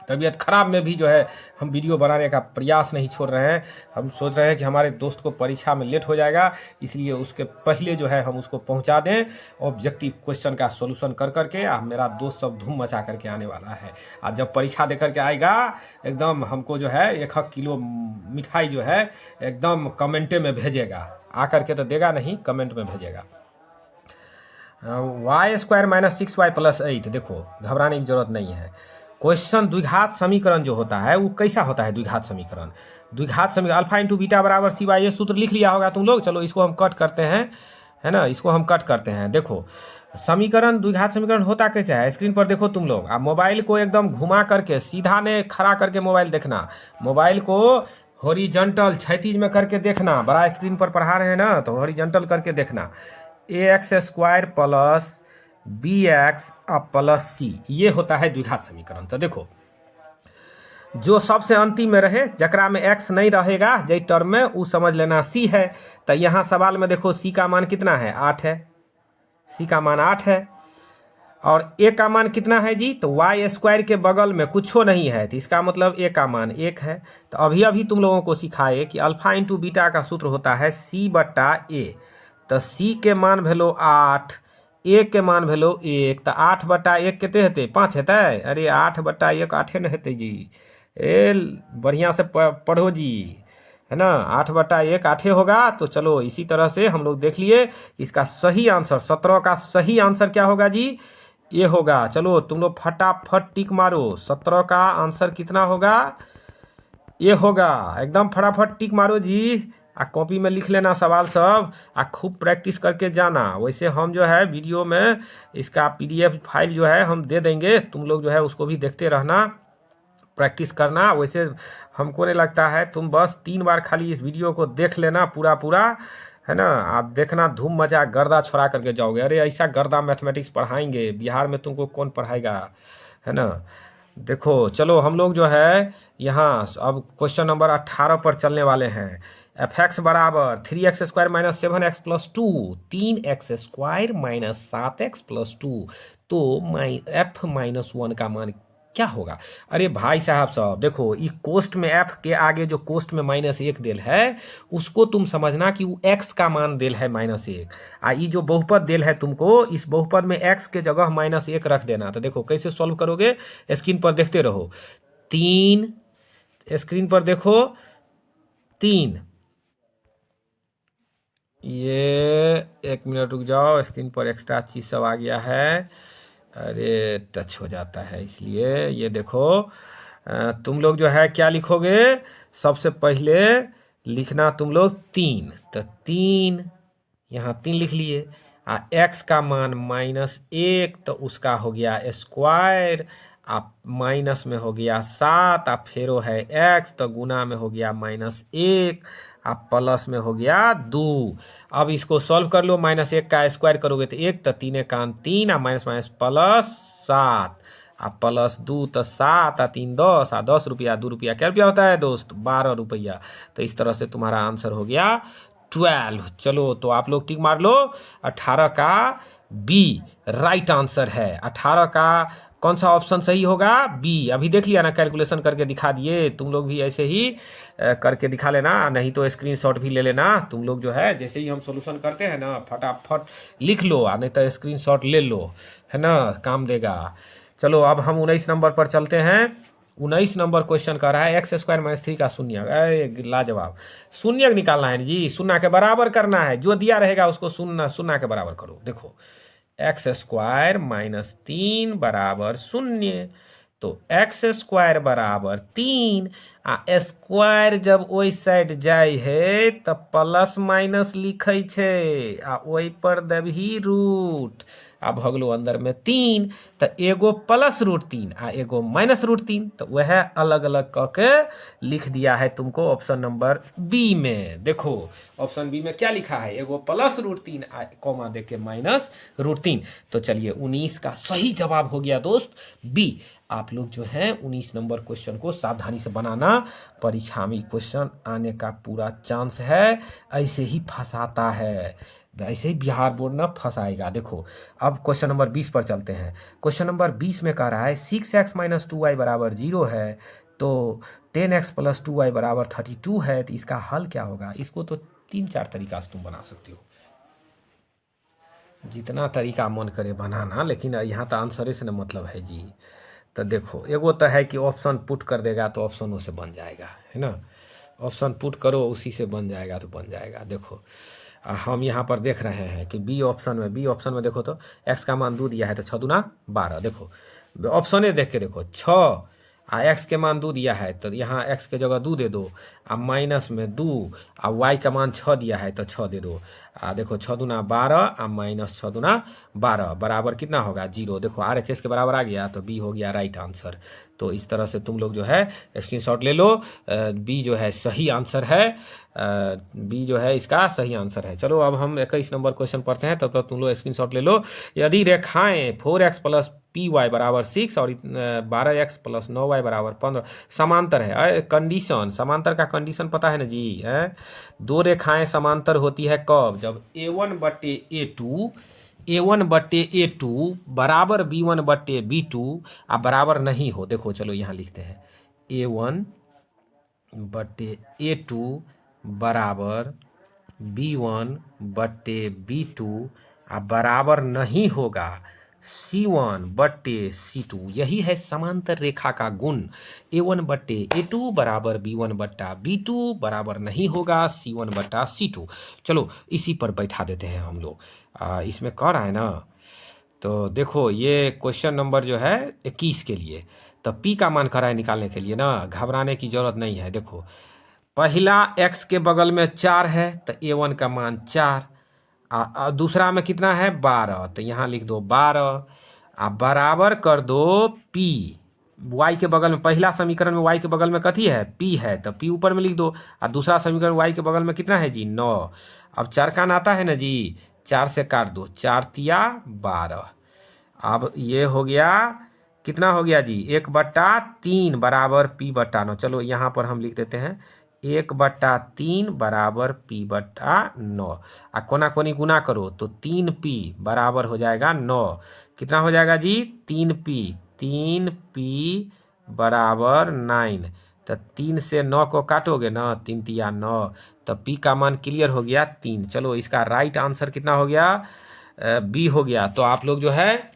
तबीयत खराब में भी जो है हम वीडियो बनाने का प्रयास नहीं छोड़ रहे हैं। हम सोच रहे हैं कि हमारे दोस्त को परीक्षा में लेट हो जाएगा, इसलिए उसके पहले जो है हम उसको पहुंचा दें ऑब्जेक्टिव क्वेश्चन का सॉल्यूशन कर करके। मेरा दोस्त सब धूम मचा करके आने वाला है, आज जब परीक्षा दे करके आएगा एकदम हमको जो है 1 किलो मिठाई जो है एकदम कमेंटे में भेजेगा, आकर के तो देगा नहीं, कमेंट में भेजेगा। Y square minus 6y plus 8, देखो घबराने की जरूरत नहीं है, क्वेश्चन द्विघात समीकरण जो होता है वो कैसा होता है? द्विघात समीकरण, द्विघात समीकरण अल्फा इंटू बीटा बराबर सी बाई, ये सूत्र लिख लिया होगा तुम लोग। चलो इसको हम कट करते हैं, है ना, इसको हम कट करते हैं। देखो समीकरण, द्विघात समीकरण होता कैसे है? स्क्रीन पर देखो तुम लोग। आप मोबाइल को एकदम घुमा करके, सीधा ने खड़ा करके मोबाइल देखना, मोबाइल को हॉरिजॉन्टल क्षैतिज में करके देखना। बड़ा स्क्रीन पर पढ़ा रहे हैं ना, तो हॉरिजॉन्टल करके देखना। ax² प्लस bx प्लस सी, ये होता है द्विघात समीकरण। तो देखो जो सबसे अंतिम में रहे, जकरा में x नहीं रहेगा जे टर्म में, वो समझ लेना c है। तो यहाँ सवाल में देखो c का मान कितना है? 8 है, c का मान 8 है। और a का मान कितना है जी? तो y² के बगल में कुछ नहीं है, तो इसका मतलब a का मान 1 है। तो अभी अभी तुम लोगों को सिखाए कि अल्फा इंटू बीटा का सूत्र होता है c बटा a। तो c के मान भेलो 8, a के मान भेलो 1, तो 8 बटा 1 कितने हेते? 5 हेते। अरे 8 बटा 1 8 न हेते जी। ए बढ़िया से पढ़ो जी, है ना। 8 बटा 1 8 होगा। तो चलो इसी तरह से हम लोग देख लिए इसका सही आंसर, 17 का सही आंसर क्या होगा जी? ये होगा। चलो तुम लोग फटाफट टिक मारो, 17 का आंसर कितना होगा? ये होगा। एकदम फटाफट टिक मारो जी। आ कॉपी में लिख लेना सवाल सब, आ खूब प्रैक्टिस करके जाना। वैसे हम जो है वीडियो में इसका PDF फाइल जो है हम दे देंगे, तुम लोग जो है उसको भी देखते रहना, प्रैक्टिस करना। वैसे हमको नहीं लगता है, तुम बस 3 बार खाली इस वीडियो को देख लेना पूरा पूरा, है ना। आप देखना धूम मचा गर्दा छोड़ा करके जाओगे। अरे ऐसा गर्दा मैथमेटिक्स पढ़ाएंगे, बिहार में तुमको कौन पढ़ाएगा, है ना। देखो चलो हम लोग जो है यहाँ अब क्वेश्चन नंबर 18 पर चलने वाले हैं। f(x) बराबर 3x² minus 7x plus 2, 3x² minus 7x plus 2, तो f माइनस 1 का मान क्या होगा? अरे भाई साहब साहब देखो, ये कोष्ट में f के आगे जो कोष्ट में -1 देल है, उसको तुम समझना कि वो x का मान देल है -1। आ ये जो बहुपद देल है तुमको, इस बहुपद में x के जगह -1 रख देना। तो देखो कैसे सॉल्व करोगे, स्क्रीन पर देखते रहो। 3, स्क्रीन पर देखो 3, ये 1 मिनट रुक जाओ, स्क्रीन पर एक्स्ट्रा चीज़ सब आ गया है। अरे टच हो जाता है इसलिए। ये देखो तुम लोग जो है क्या लिखोगे? सबसे पहले लिखना तुम लोग 3, तो 3 यहाँ 3 लिख लिए। आ x का मान -1, तो उसका हो गया स्क्वायर। आप माइनस में हो गया 7, आप फेरो है x, तो गुना में हो गया -1, आप प्लस में हो गया 2। अब इसको सॉल्व कर लो, -1 का स्क्वायर करोगे तो 1, तो 3 कान 3, आ माइनस माइनस प्लस 7, आप प्लस 2 तो 7, आ 3 10, आ 10 रुपया 2 रुपया क्या रुपया होता है दोस्त? 12 रुपया। तो इस तरह से तुम्हारा आंसर हो गया 12। चलो तो आप लोग टिक मार लो, 18 का बी राइट आंसर है। 18 का कौन सा ऑप्शन सही होगा? बी। अभी देख लिया ना, कैलकुलेशन करके दिखा दिए। तुम लोग भी ऐसे ही करके दिखा लेना, नहीं तो स्क्रीनशॉट भी ले लेना। तुम लोग जो है जैसे ही हम सॉल्यूशन करते हैं ना, फटाफट लिख लो, नहीं तो स्क्रीनशॉट ले लो, है ना, काम देगा। चलो अब हम 19 नंबर पर चलते हैं। 19 नंबर क्वेश्चन कर रहा है x² - 3 का शून्य। लाजवाब, शून्य निकालना है जी, शून्य के बराबर करना है। जो दिया रहेगा उसको शून्य के बराबर करो। देखो x² - 3 बराबर 0, तो x² बराबर 3, आ स्क्वायर जब ओई साइड जाए है तो प्लस माइनस लिखे छे, आ ओई पर देबही रूट। आ भगलो अंदर में 3, तो एगो +√3 आ एगो -√3, तो वह अलग अलग करके लिख दिया है तुमको ऑप्शन नंबर बी में। देखो ऑप्शन बी में क्या लिखा है? एगो +√3 आ कॉमा देके -√3। तो चलिए 19 का सही जवाब हो गया दोस्त बी। आप लोग जो है 19 नंबर क्वेश्चन को सावधानी से बनाना, परीक्षा में क्वेश्चन आने का पूरा चांस है। ऐसे ही फंसाता है, ऐसे ही बिहार बोर्ड ना फंसाएगा। देखो अब क्वेश्चन नंबर 20 पर चलते हैं। क्वेश्चन नंबर 20 में कह रहा है 6x - 2y बराबर 0 है, तो 10x + 2y बराबर 32 है, तो इसका हल क्या होगा? इसको तो 3-4 तरीका से तुम बना सकते हो, जितना तरीका मन करे बनाना, लेकिन यहाँ तो आंसर से ना मतलब है जी। तो देखो एगो तो है कि ऑप्शन पुट कर देगा तो ऑप्शनों से बन जाएगा, है ना। ऑप्शन पुट करो उसी से बन जाएगा तो बन जाएगा। देखो हम यहाँ पर देख रहे हैं कि बी ऑप्शन में देखो तो x का मान 2 दिया है, तो 6 दूना 12। देखो ऑप्शन ए देख के देखो, 6 आ एक्स के मान 2 दिया है तो यहाँ एक्स के जगह 2 दे दो, आ माइनस में 2, आ वाई का मान 6 दिया है तो 6 दे दो। आ देखो 6 दूना 12 आ माइनस 6 दूना 12 बराबर कितना होगा 0। देखो RHS के बराबर आ गया तो बी हो गया राइट आंसर। तो इस तरह से तुम लोग जो है स्क्रीनशॉट ले लो, बी जो है सही आंसर है, बी जो है इसका सही आंसर है। चलो अब हम 21 नंबर क्वेश्चन पढ़ते हैं, तब तक तुम लोग स्क्रीनशॉट ले लो। यदि रेखाएं 4x प्लस पी वाई बराबर 6 और 12x प्लस 9y बराबर 15 समांतर है, कंडीशन समांतर का कंडीशन पता है ना जी है। दो रेखाएं समांतर होती है कब, जब A1/A2 बराबर B1/B2 आप बराबर नहीं हो। देखो चलो यहाँ लिखते हैं A1/A2 बराबर B1/B2 आप बराबर नहीं होगा C1/C2। यही है समांतर रेखा का गुण। A1/A2 बराबर B1/B2 बराबर नहीं होगा C1/C2। चलो इसी पर बैठा देते हैं हम लोग। इसमें कह रहा है ना, तो देखो ये क्वेश्चन नंबर जो है 21 के लिए, तो P का मान कह रहा है निकालने के लिए ना, घबराने की जरूरत नहीं है। देखो पहला x के बगल में 4 है तो A1 का मान 4, दूसरा में कितना है 12 तो यहाँ लिख दो 12, बराबर कर दो P। y के बगल में पहला समीकरण में y के बगल में कथी है P है तो P ऊपर में लिख दो, और दूसरा समीकरण y के बगल में कितना है जी 9। अब चरकान आता है ना जी, 4 से काट दो, 4 तिया 12। अब ये हो गया कितना हो गया जी 1/3 बराबर P/9। चलो यहाँ पर हम लिख देते हैं 1/3 बराबर P/9, आ कोना कोनी गुना करो तो 3P बराबर हो जाएगा 9। कितना हो जाएगा जी 3P बराबर 9। तो 3 से 9 को काटोगे ना, 3 तिया 9, तो P का मान क्लियर हो गया 3। चलो इसका राइट आंसर कितना हो गया बी हो गया। तो आप लोग जो है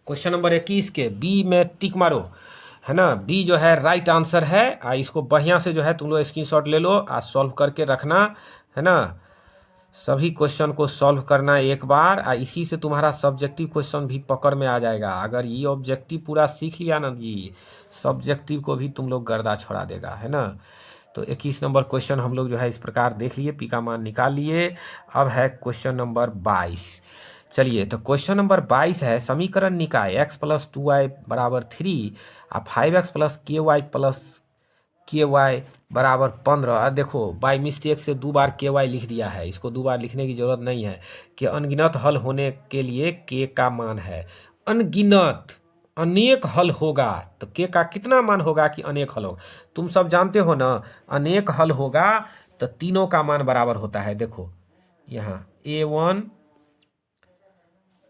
क्वेश्चन नंबर 21 के बी में टिक मारो, है ना, बी जो है राइट आंसर है। इसको बढ़िया से जो है तुम लोग स्क्रीनशॉट ले लो, सॉल्व करके रखना, है ना। सभी क्वेश्चन को सॉल्व करना एक बार, इसी से तुम्हारा सब्जेक्टिव क्वेश्चन भी पकड़ में आ जाएगा। अगर ये ऑब्जेक्टिव पूरा सीख लिया ना जी, सब्जेक्टिव को भी तुम लोग गर्दा छोड़ा देगा, है ना। तो 21 नंबर क्वेश्चन हम लोग जो है इस प्रकार देख लिए, पी का मान निकाल लिए। अब है क्वेश्चन नंबर 22। चलिए तो क्वेश्चन नंबर 22 है, समीकरण निकाय x प्लस 2y बराबर 3 और 5x प्लस के वाई बराबर 15। देखो बाई मिस्टेक से 2 बार के वाई लिख दिया है, इसको 2 बार लिखने की जरूरत नहीं है। कि अनगिनत हल होने के लिए के का मान है अनगिनत, अनेक हल होगा तो के का कितना मान होगा कि अनेक हल होगा। तुम सब जानते हो ना, अनेक हल होगा तो तीनों का मान बराबर होता है। देखो यहाँ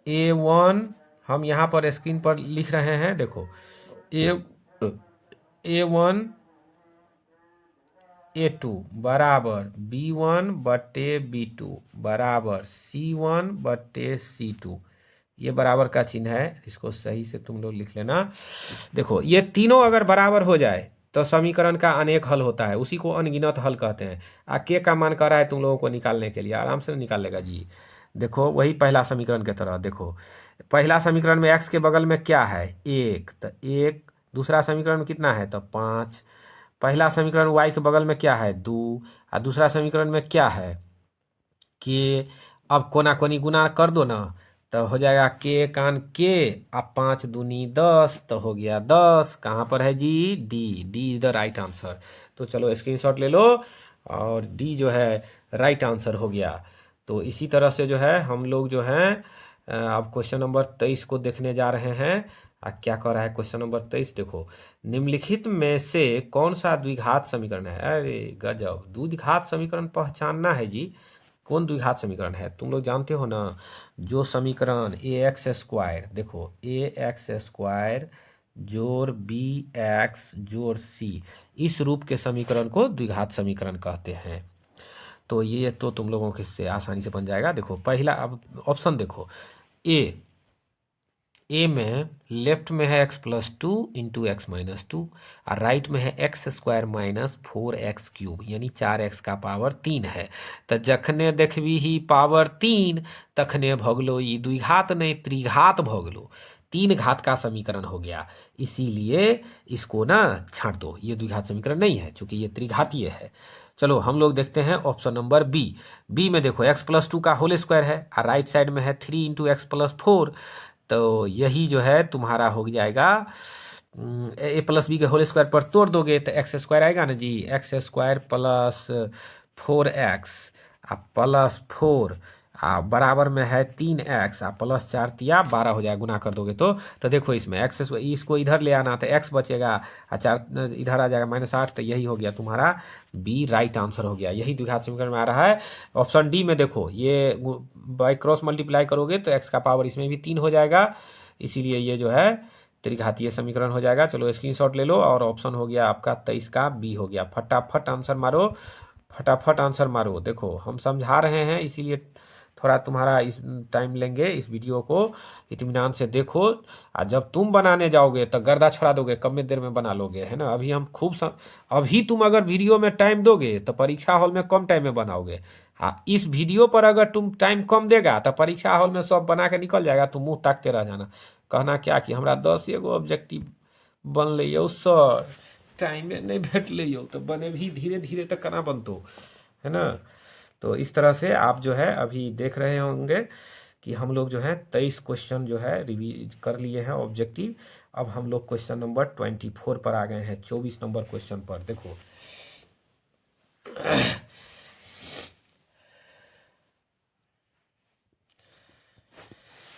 A1 हम यहाँ पर स्क्रीन पर लिख रहे हैं। देखो A1 A2 बराबर B1/B2 बराबर C1/C2। ये बराबर का चिन्ह है, इसको सही से तुम लोग लिख लेना। देखो ये तीनों अगर बराबर हो जाए तो समीकरण का अनेक हल होता है, उसी को अनगिनत हल कहते हैं। के का मान कर रहा है तुम लोगों को निकालने के लिए, आराम से निकाल लेगा जी। देखो वही पहला समीकरण की तरह, देखो पहला समीकरण में x के बगल में क्या है 1 तो 1, दूसरा समीकरण में कितना है तो 5, पहला समीकरण y के बगल में क्या है 2 और दूसरा समीकरण में क्या है के। अब कोना कोनी गुना कर दो ना तो हो जाएगा के कान के, अब 5 दूनी 10 तो हो गया 10। कहाँ पर है G D is the right answer. तो चलो स्क्रीनशॉट ले लो, और डी जो है राइट आंसर हो गया। तो इसी तरह से जो है हम लोग जो हैं अब क्वेश्चन नंबर 23 को देखने जा रहे हैं। क्या कह रहा है क्वेश्चन नंबर 23, देखो निम्नलिखित में से कौन सा द्विघात समीकरण है। अरे गजब, द्विघात समीकरण पहचानना है जी। कौन द्विघात समीकरण है तुम लोग जानते हो ना, जो समीकरण ax², देखो ax² जोड़ bx जोड़ c, इस रूप के समीकरण को द्विघात समीकरण कहते हैं। तो ये तो तुम लोगों के से आसानी से बन जाएगा। देखो पहला अब ऑप्शन देखो, ए में लेफ्ट में है x+2 इंटू x-2 और राइट में है x² - 4x³ यानी 4x का पावर 3 है। तो जखने देखबी ही पावर 3 तखने भगलो ई द्विघात नहीं त्रिघात भगलो। तीन घात का समीकरण हो गया, इसीलिए इसको ना छांट दो, ये द्विघात समीकरण नहीं है क्योंकि ये त्रिघातीय है। चलो हम लोग देखते हैं ऑप्शन नंबर बी। बी में देखो x+2 का होल स्क्वायर है और राइट साइड में है 3 × x+4, तो यही जो है तुम्हारा हो जाएगा a+b के होल स्क्वायर पर तोड़ दोगे तो x² आएगा ना जी, x² प्लस 4x प्लस 4 बराबर में है 3x प्लस 4 × 12 हो जाएगा, गुना कर दोगे तो देखो इसमें x इसको इधर ले आना तो x बचेगा और 4 इधर आ जाएगा -8, तो यही हो गया तुम्हारा बी राइट आंसर हो गया, यही द्विघात समीकरण में आ रहा है। ऑप्शन डी में देखो ये बाई क्रॉस मल्टीप्लाई करोगे तो x का पावर इसमें भी 3 हो जाएगा, इसीलिए ये जो है त्रिघातीय समीकरण हो जाएगा। चलो स्क्रीनशॉट ले लो और ऑप्शन हो गया आपका 23 का बी हो गया। फटाफट आंसर मारो, फटाफट आंसर मारो। देखो हम समझा रहे हैं इसीलिए थोड़ा तुम्हारा इस टाइम लेंगे, इस वीडियो को इत्मीनान से देखो, और जब तुम बनाने जाओगे तो गर्दा छोड़ा दोगे, कम में देर में बना लोगे, है ना। अभी हम अभी तुम अगर वीडियो में टाइम दोगे तो परीक्षा हॉल में कम टाइम में बनाओगे। हाँ, इस वीडियो पर अगर तुम टाइम कम देगा तो परीक्षा हॉल में सब बना के निकल जाएगा, तुम मुँह ताकते रह जाना, कहना क्या कि हमरा 10 एगो ऑब्जेक्टिव बनल सर, टाइमे नहीं भेटल तो बने भी धीरे धीरे तो केना बनतो, है ना। तो इस तरह से आप जो है अभी देख रहे होंगे कि हम लोग जो है 23 क्वेश्चन जो है रिवीज कर लिए हैं ऑब्जेक्टिव। अब हम लोग क्वेश्चन नंबर 24 पर आ गए हैं, 24 नंबर क्वेश्चन पर। देखो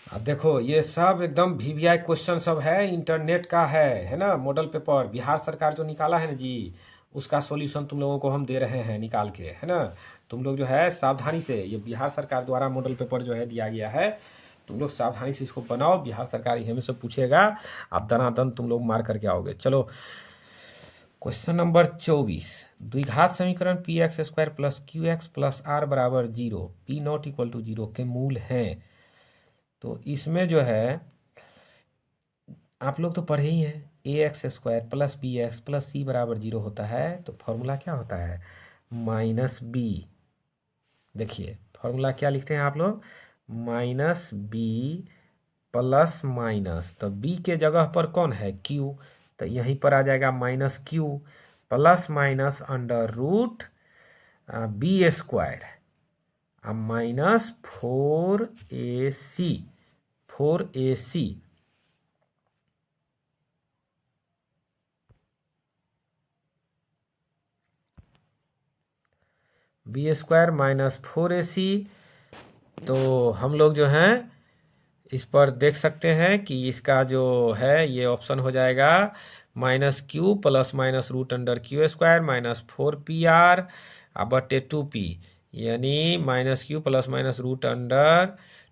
अब देखो ये सब एकदम VVI क्वेश्चन सब है, इंटरनेट का है ना। मॉडल पेपर बिहार सरकार जो निकाला है ना जी, उसका सॉल्यूशन तुम लोगों को हम दे रहे हैं निकाल के, है ना। तुम लोग जो है सावधानी से, ये बिहार सरकार द्वारा मॉडल पेपर जो है दिया गया है, तुम लोग सावधानी से इसको बनाओ, बिहार सरकार यहीं से पूछेगा, आप दनादन तुम लोग मार करके आओगे। चलो क्वेश्चन नंबर 24, द्विघात समीकरण px² plus qx plus r बराबर 0, p ≠ 0 के मूल हैं। तो इसमें जो है आप लोग तो पढ़े ही हैं, ax² plus bx plus c बराबर 0 होता है, तो फॉर्मूला क्या होता है -b। देखिए फॉर्मूला क्या लिखते हैं आप लोग, -b प्लस माइनस, तो b के जगह पर कौन है q, तो यहीं पर आ जाएगा -q plus minus √b² minus 4ac b² minus 4ac। तो हम लोग जो हैं इस पर देख सकते हैं कि इसका जो है ये ऑप्शन हो जाएगा -q plus minus √q² minus 4pr बटे 2p, यानी -q प्लस माइनस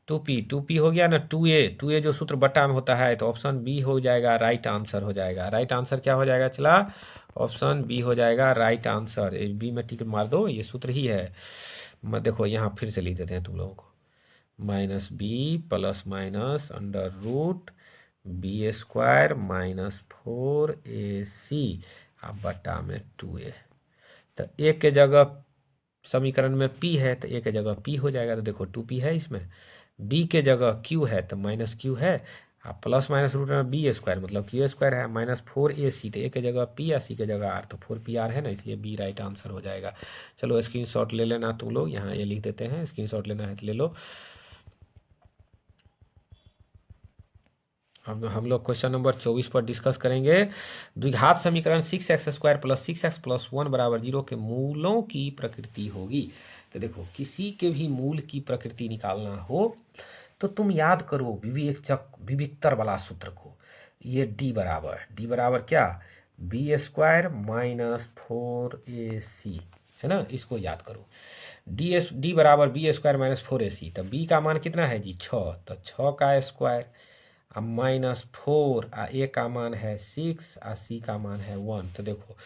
√2p हो गया ना, 2a जो सूत्र बट्टा में होता है, तो ऑप्शन बी हो जाएगा, राइट आंसर हो जाएगा। राइट आंसर क्या हो जाएगा, चला ऑप्शन बी हो जाएगा राइट आंसर। बी में टिक मार दो, ये सूत्र ही है। देखो यहाँ फिर से लिख देते हैं तुम लोगों को, -b plus minus √b² minus 4ac बट्टा में 2a। तो a के जगह समीकरण में p है तो a के जगह p हो जाएगा, तो देखो 2p है इसमें। b के जगह q है तो -q है, प्लस माइनस √b² मतलब q² है, माइनस 4ac, तो a के जगह p या c के जगह r, तो 4pr है ना, इसलिए b राइट आंसर हो जाएगा। चलो स्क्रीनशॉट ले लेना तुम लोग, यहाँ ये लिख देते हैं, स्क्रीनशॉट लेना है तो ले लो। अब हम लोग क्वेश्चन नंबर 24 पर डिस्कस करेंगे। द्विघात समीकरण 6x² प्लस 6x प्लस 1 बराबर 0 के मूलों की प्रकृति होगी। तो देखो किसी के भी मूल की प्रकृति निकालना हो तो तुम याद करो विविक्तर वाला सूत्र को, ये d बराबर क्या, b² माइनस 4ac, है ना, इसको याद करो। d बराबर b² माइनस 4ac, तो b का मान कितना है जी 6, तो 6 का स्क्वायर -4 a का मान है 6 c का मान है 1, तो देखो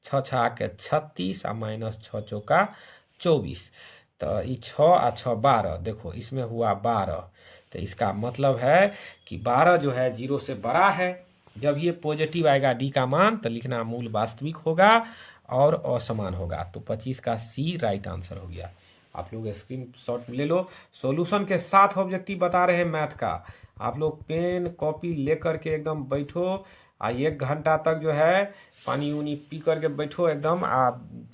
6 6 के 36 माइनस 6 चौका 24, तो ये 6 और 6 12, देखो इसमें हुआ 12, तो इसका मतलब है कि 12 जो है 0 से बड़ा है। जब ये पॉजिटिव आएगा d का मान तो लिखना मूल वास्तविक होगा और असमान होगा, तो 25 का c राइट आंसर हो गया। आप लोग स्क्रीनशॉट ले लो। सॉल्यूशन के साथ ऑब्जेक्टिव बता रहे हैं मैथ का। आप लोग पेन कॉपी लेकर के एकदम बैठो, 1 घंटा तक जो है पानी उनी पी करके बैठो एकदम।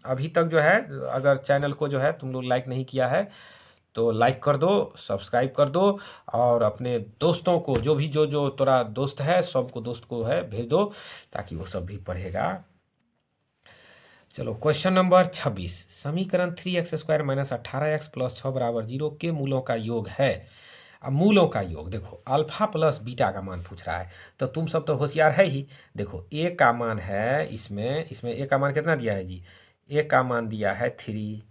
अभी तक जो है अगर चैनल को जो है तुम लोग लाइक नहीं किया है तो लाइक कर दो, सब्सक्राइब कर दो, और अपने दोस्तों को जो भी जो तोरा दोस्त है सबको दोस्त को है भेज दो ताकि वो सब भी पढ़ेगा। चलो क्वेश्चन नंबर 26, समीकरण 3x² - 18x + 6 = 0 के मूलों का योग है। अब मूलों का योग देखो, अल्फा प्लस बीटा का मान पूछ रहा है, तो तुम सब तो होशियार है ही। देखो ए का मान है इसमें ए का मान कितना दिया है जी, ए का मान दिया है 3,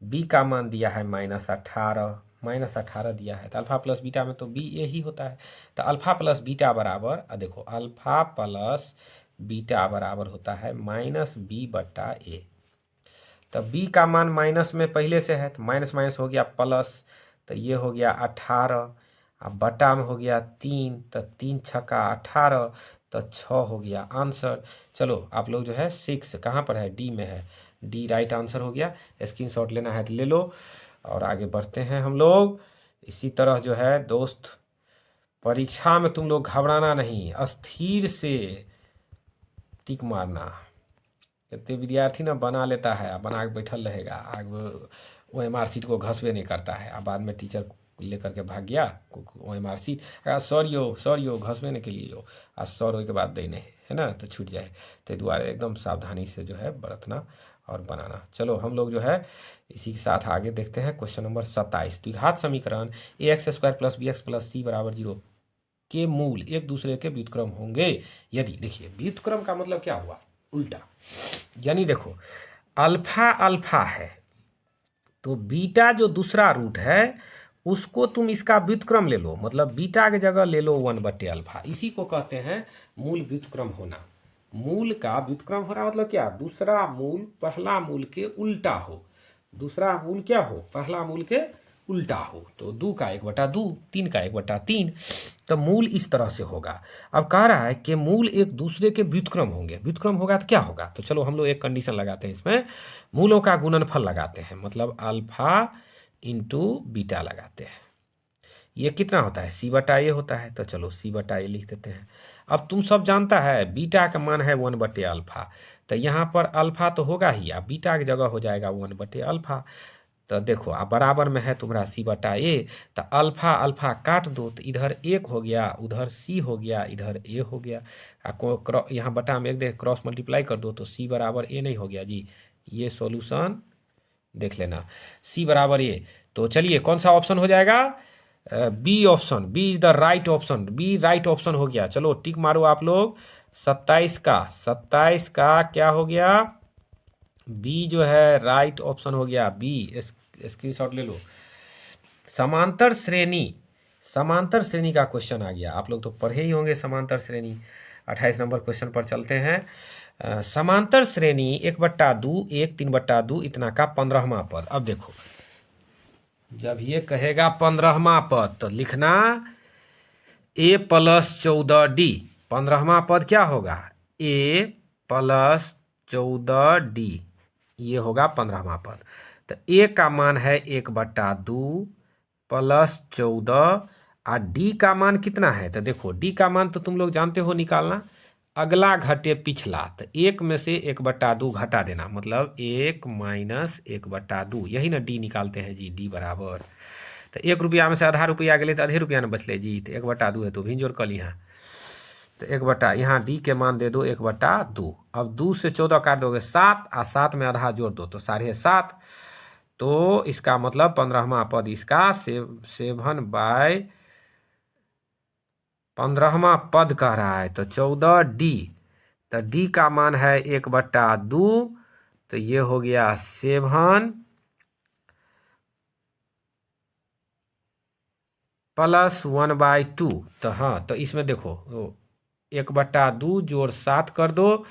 बी का मान दिया है -18 दिया है, तो अल्फा प्लस बीटा में तो बी ए ही होता है। तो अल्फा प्लस बीटा बराबर, देखो अल्फा प्लस बीटा बराबर होता है -b/a। तो b का मान माइनस में पहले से है तो माइनस माइनस हो गया प्लस, तो ये हो गया 18, अब बटा में हो गया 3, तो 3 छक्का 18, तो 6 हो गया आंसर। चलो आप लोग जो है 6 कहाँ पर है, डी में है, डी राइट आंसर हो गया। स्क्रीनशॉट लेना है तो ले लो और आगे बढ़ते हैं हम लोग। इसी तरह जो है दोस्त, परीक्षा में तुम लोग घबराना नहीं, स्थिर से टिक मारना। कितने विद्यार्थी ना बना लेता है, बना के बैठल रहेगा, आगे ओ एम आर सीट को घसबे नहीं करता है, अब बाद में टीचर लेकर के भाग गया O M R sheet, sir यो घसबे नहीं के लिए यो, आ सर के बाद दे नहीं है ना, तो छूट जाए। तो द्वारा एकदम सावधानी से जो है बरतना और बनाना। चलो हम लोग जो है इसी के साथ आगे देखते हैं क्वेश्चन नंबर 27, द्विघात समीकरण ax² + bx + c = 0 के मूल एक दूसरे के व्युत्क्रम होंगे यदि, देखिए व्युत्क्रम का मतलब क्या हुआ, उल्टा। यानी देखो अल्फा अल्फा है तो बीटा जो दूसरा रूट है उसको तुम इसका व्युत्क्रम ले लो, मतलब बीटा की जगह ले लो 1/α। इसी को कहते हैं मूल व्युत्क्रम होना। मूल का व्युत्क्रम हो रहा मतलब क्या, दूसरा मूल पहला मूल के उल्टा हो, दूसरा मूल क्या हो, पहला मूल के उल्टा हो। तो 2 का 1/2, 3 का 1/3, तो मूल इस तरह से होगा। अब कह रहा है कि मूल एक दूसरे के व्युत्क्रम होंगे, व्युत्क्रम होगा तो क्या होगा, तो चलो हम लोग एक कंडीशन लगाते हैं इसमें, मूलों का गुणनफल लगाते हैं, मतलब अल्फा इंटू बीटा लगाते हैं। ये कितना होता है, c/a होता है, तो चलो c/a लिख देते हैं। अब तुम सब जानता है बीटा का मान है 1/α, तो यहाँ पर अल्फा तो होगा ही, अब बीटा की जगह हो जाएगा 1/α। तो देखो अब बराबर में है तुम्हारा c/a, तो अल्फा अल्फा काट दो, तो इधर 1 हो गया, उधर c हो गया, इधर a हो गया। यहाँ बटा में 1 दे क्रॉस मल्टीप्लाई कर दो तो c बराबर a नहीं हो गया जी। ये सॉल्यूशन देख लेना, c बराबर a। तो चलिए कौन सा ऑप्शन हो जाएगा, B option, B is the right option, B right option हो गया। चलो टिक मारो आप लोग। 27 का क्या हो गया, बी जो है राइट ऑप्शन हो गया, बी। स्क्रीनशॉट ले लो। समांतर श्रेणी का क्वेश्चन आ गया, आप लोग तो पढ़े ही होंगे समांतर श्रेणी। 28 नंबर क्वेश्चन पर चलते हैं। समांतर श्रेणी 1/2 1 3/2 इतना का 15वां पद। अब देखो जब ये कहेगा 15वां पद तो लिखना a + 14d। 15वां पद क्या होगा, a + 14d, ये होगा 15वां पद। तो a का मान है 1/2 + 14, और d का मान कितना है, तो देखो d का मान तो तुम लोग जानते हो निकालना, अगला घटे पिछला, तो 1 में से 1/2 घटा देना, मतलब 1 - 1/2, यही ना d निकालते हैं जी, d बराबर। तो 1 रुपया में से आधा रुपया गए तो आधे रुपया ना बचले जी, तो 1/2 है तो भी जोड़ कर यहाँ, तो 1 यहाँ डी के मान दे दो 1/2। अब 2 से 14 काट दोगे 7, और 7 में आधा जोड़ दो तो 7.5। तो इसका मतलब 15वां पद इसका 15वां पद कह रहा है, तो 14d, तो d का मान है 1/2, तो ये हो गया 7 + 1/2। तो हाँ, तो इसमें देखो 1/2 जोड़ 7 कर दो,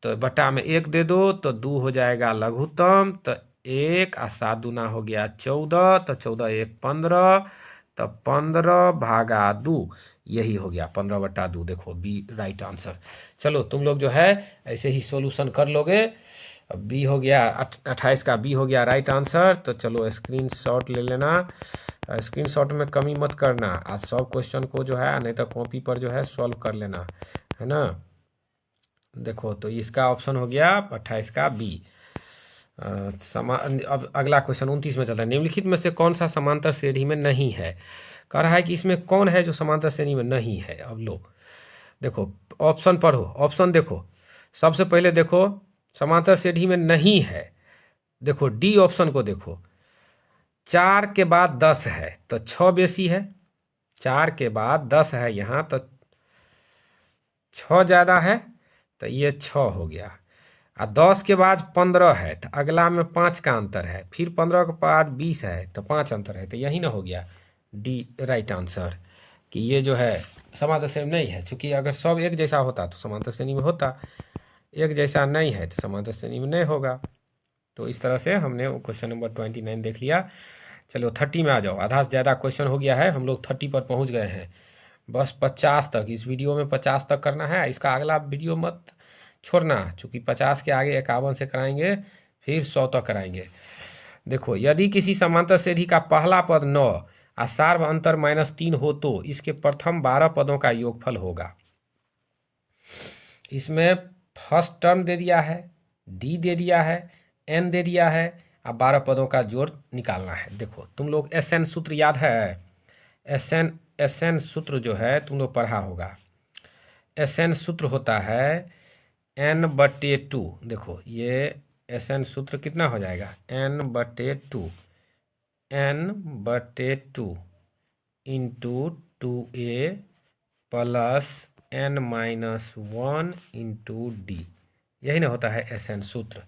तो बटा में 1 दे दो, तो 2 हो जाएगा लघुत्तम, तो 1 और 7 दूना हो गया 14, तो 14 1 15, तो 15/2, यही हो गया 15/2। देखो बी राइट आंसर। चलो तुम लोग जो है ऐसे ही सॉल्यूशन कर लोगे अब बी हो गया, 28 का बी हो गया राइट आंसर। तो चलो स्क्रीनशॉट ले लेना, स्क्रीनशॉट में कमी मत करना, आज सब क्वेश्चन को जो है नहीं तो कॉपी पर जो है सॉल्व कर लेना, है ना। देखो तो इसका ऑप्शन हो गया 28 का बी। अब अगला क्वेश्चन 29 में चलता है। निम्नलिखित में से कौन सा समांतर श्रेणी में नहीं है। कह रहा है कि इसमें कौन है जो समांतर श्रेणी में नहीं है। अब लो देखो, ऑप्शन पढ़ो, ऑप्शन देखो। सबसे पहले देखो समांतर श्रेणी में नहीं है, देखो डी ऑप्शन को देखो। 4 के बाद 10 है तो 6 बेसी है, 4 के बाद 10 है यहाँ तो 6 ज़्यादा है, तो ये 6 हो गया। और 10 के बाद 15 है तो अगला में 5 का अंतर है, फिर 15 के बाद 20 है तो 5 अंतर है, तो यही ना हो गया डी राइट आंसर। कि ये जो है समांतर श्रेणी नहीं है, क्योंकि अगर सब एक जैसा होता तो समांतर श्रेणी में होता, एक जैसा नहीं है तो समांतर श्रेणी में नहीं होगा। तो इस तरह से हमने क्वेश्चन नंबर 29 देख लिया। चलो 30 में आ जाओ, आधा से ज़्यादा क्वेश्चन हो गया है, हम लोग 30 पर पहुंच गए हैं। बस 50 तक, इस वीडियो में 50 तक करना है, इसका अगला वीडियो मत छोड़ना, चूँकि 50 के आगे 51 से कराएंगे, फिर 100 तक कराएंगे। देखो, यदि किसी समांतर श्रेणी का पहला पद 9 और सार्व अंतर -3 हो तो इसके प्रथम 12 पदों का योगफल होगा। इसमें फर्स्ट टर्म दे दिया है, डी दे दिया है, एन दे दिया है, अब 12 पदों का जोड़ निकालना है। देखो तुम लोग एसएन सूत्र याद है, एसएन सूत्र जो है तुम लोग पढ़ा होगा। एसएन सूत्र होता है n/2। देखो ये एसएन सूत्र कितना हो जाएगा, n/2, n/2 into 2a plus n-1 into D, यही ना होता है एसएन सूत्र।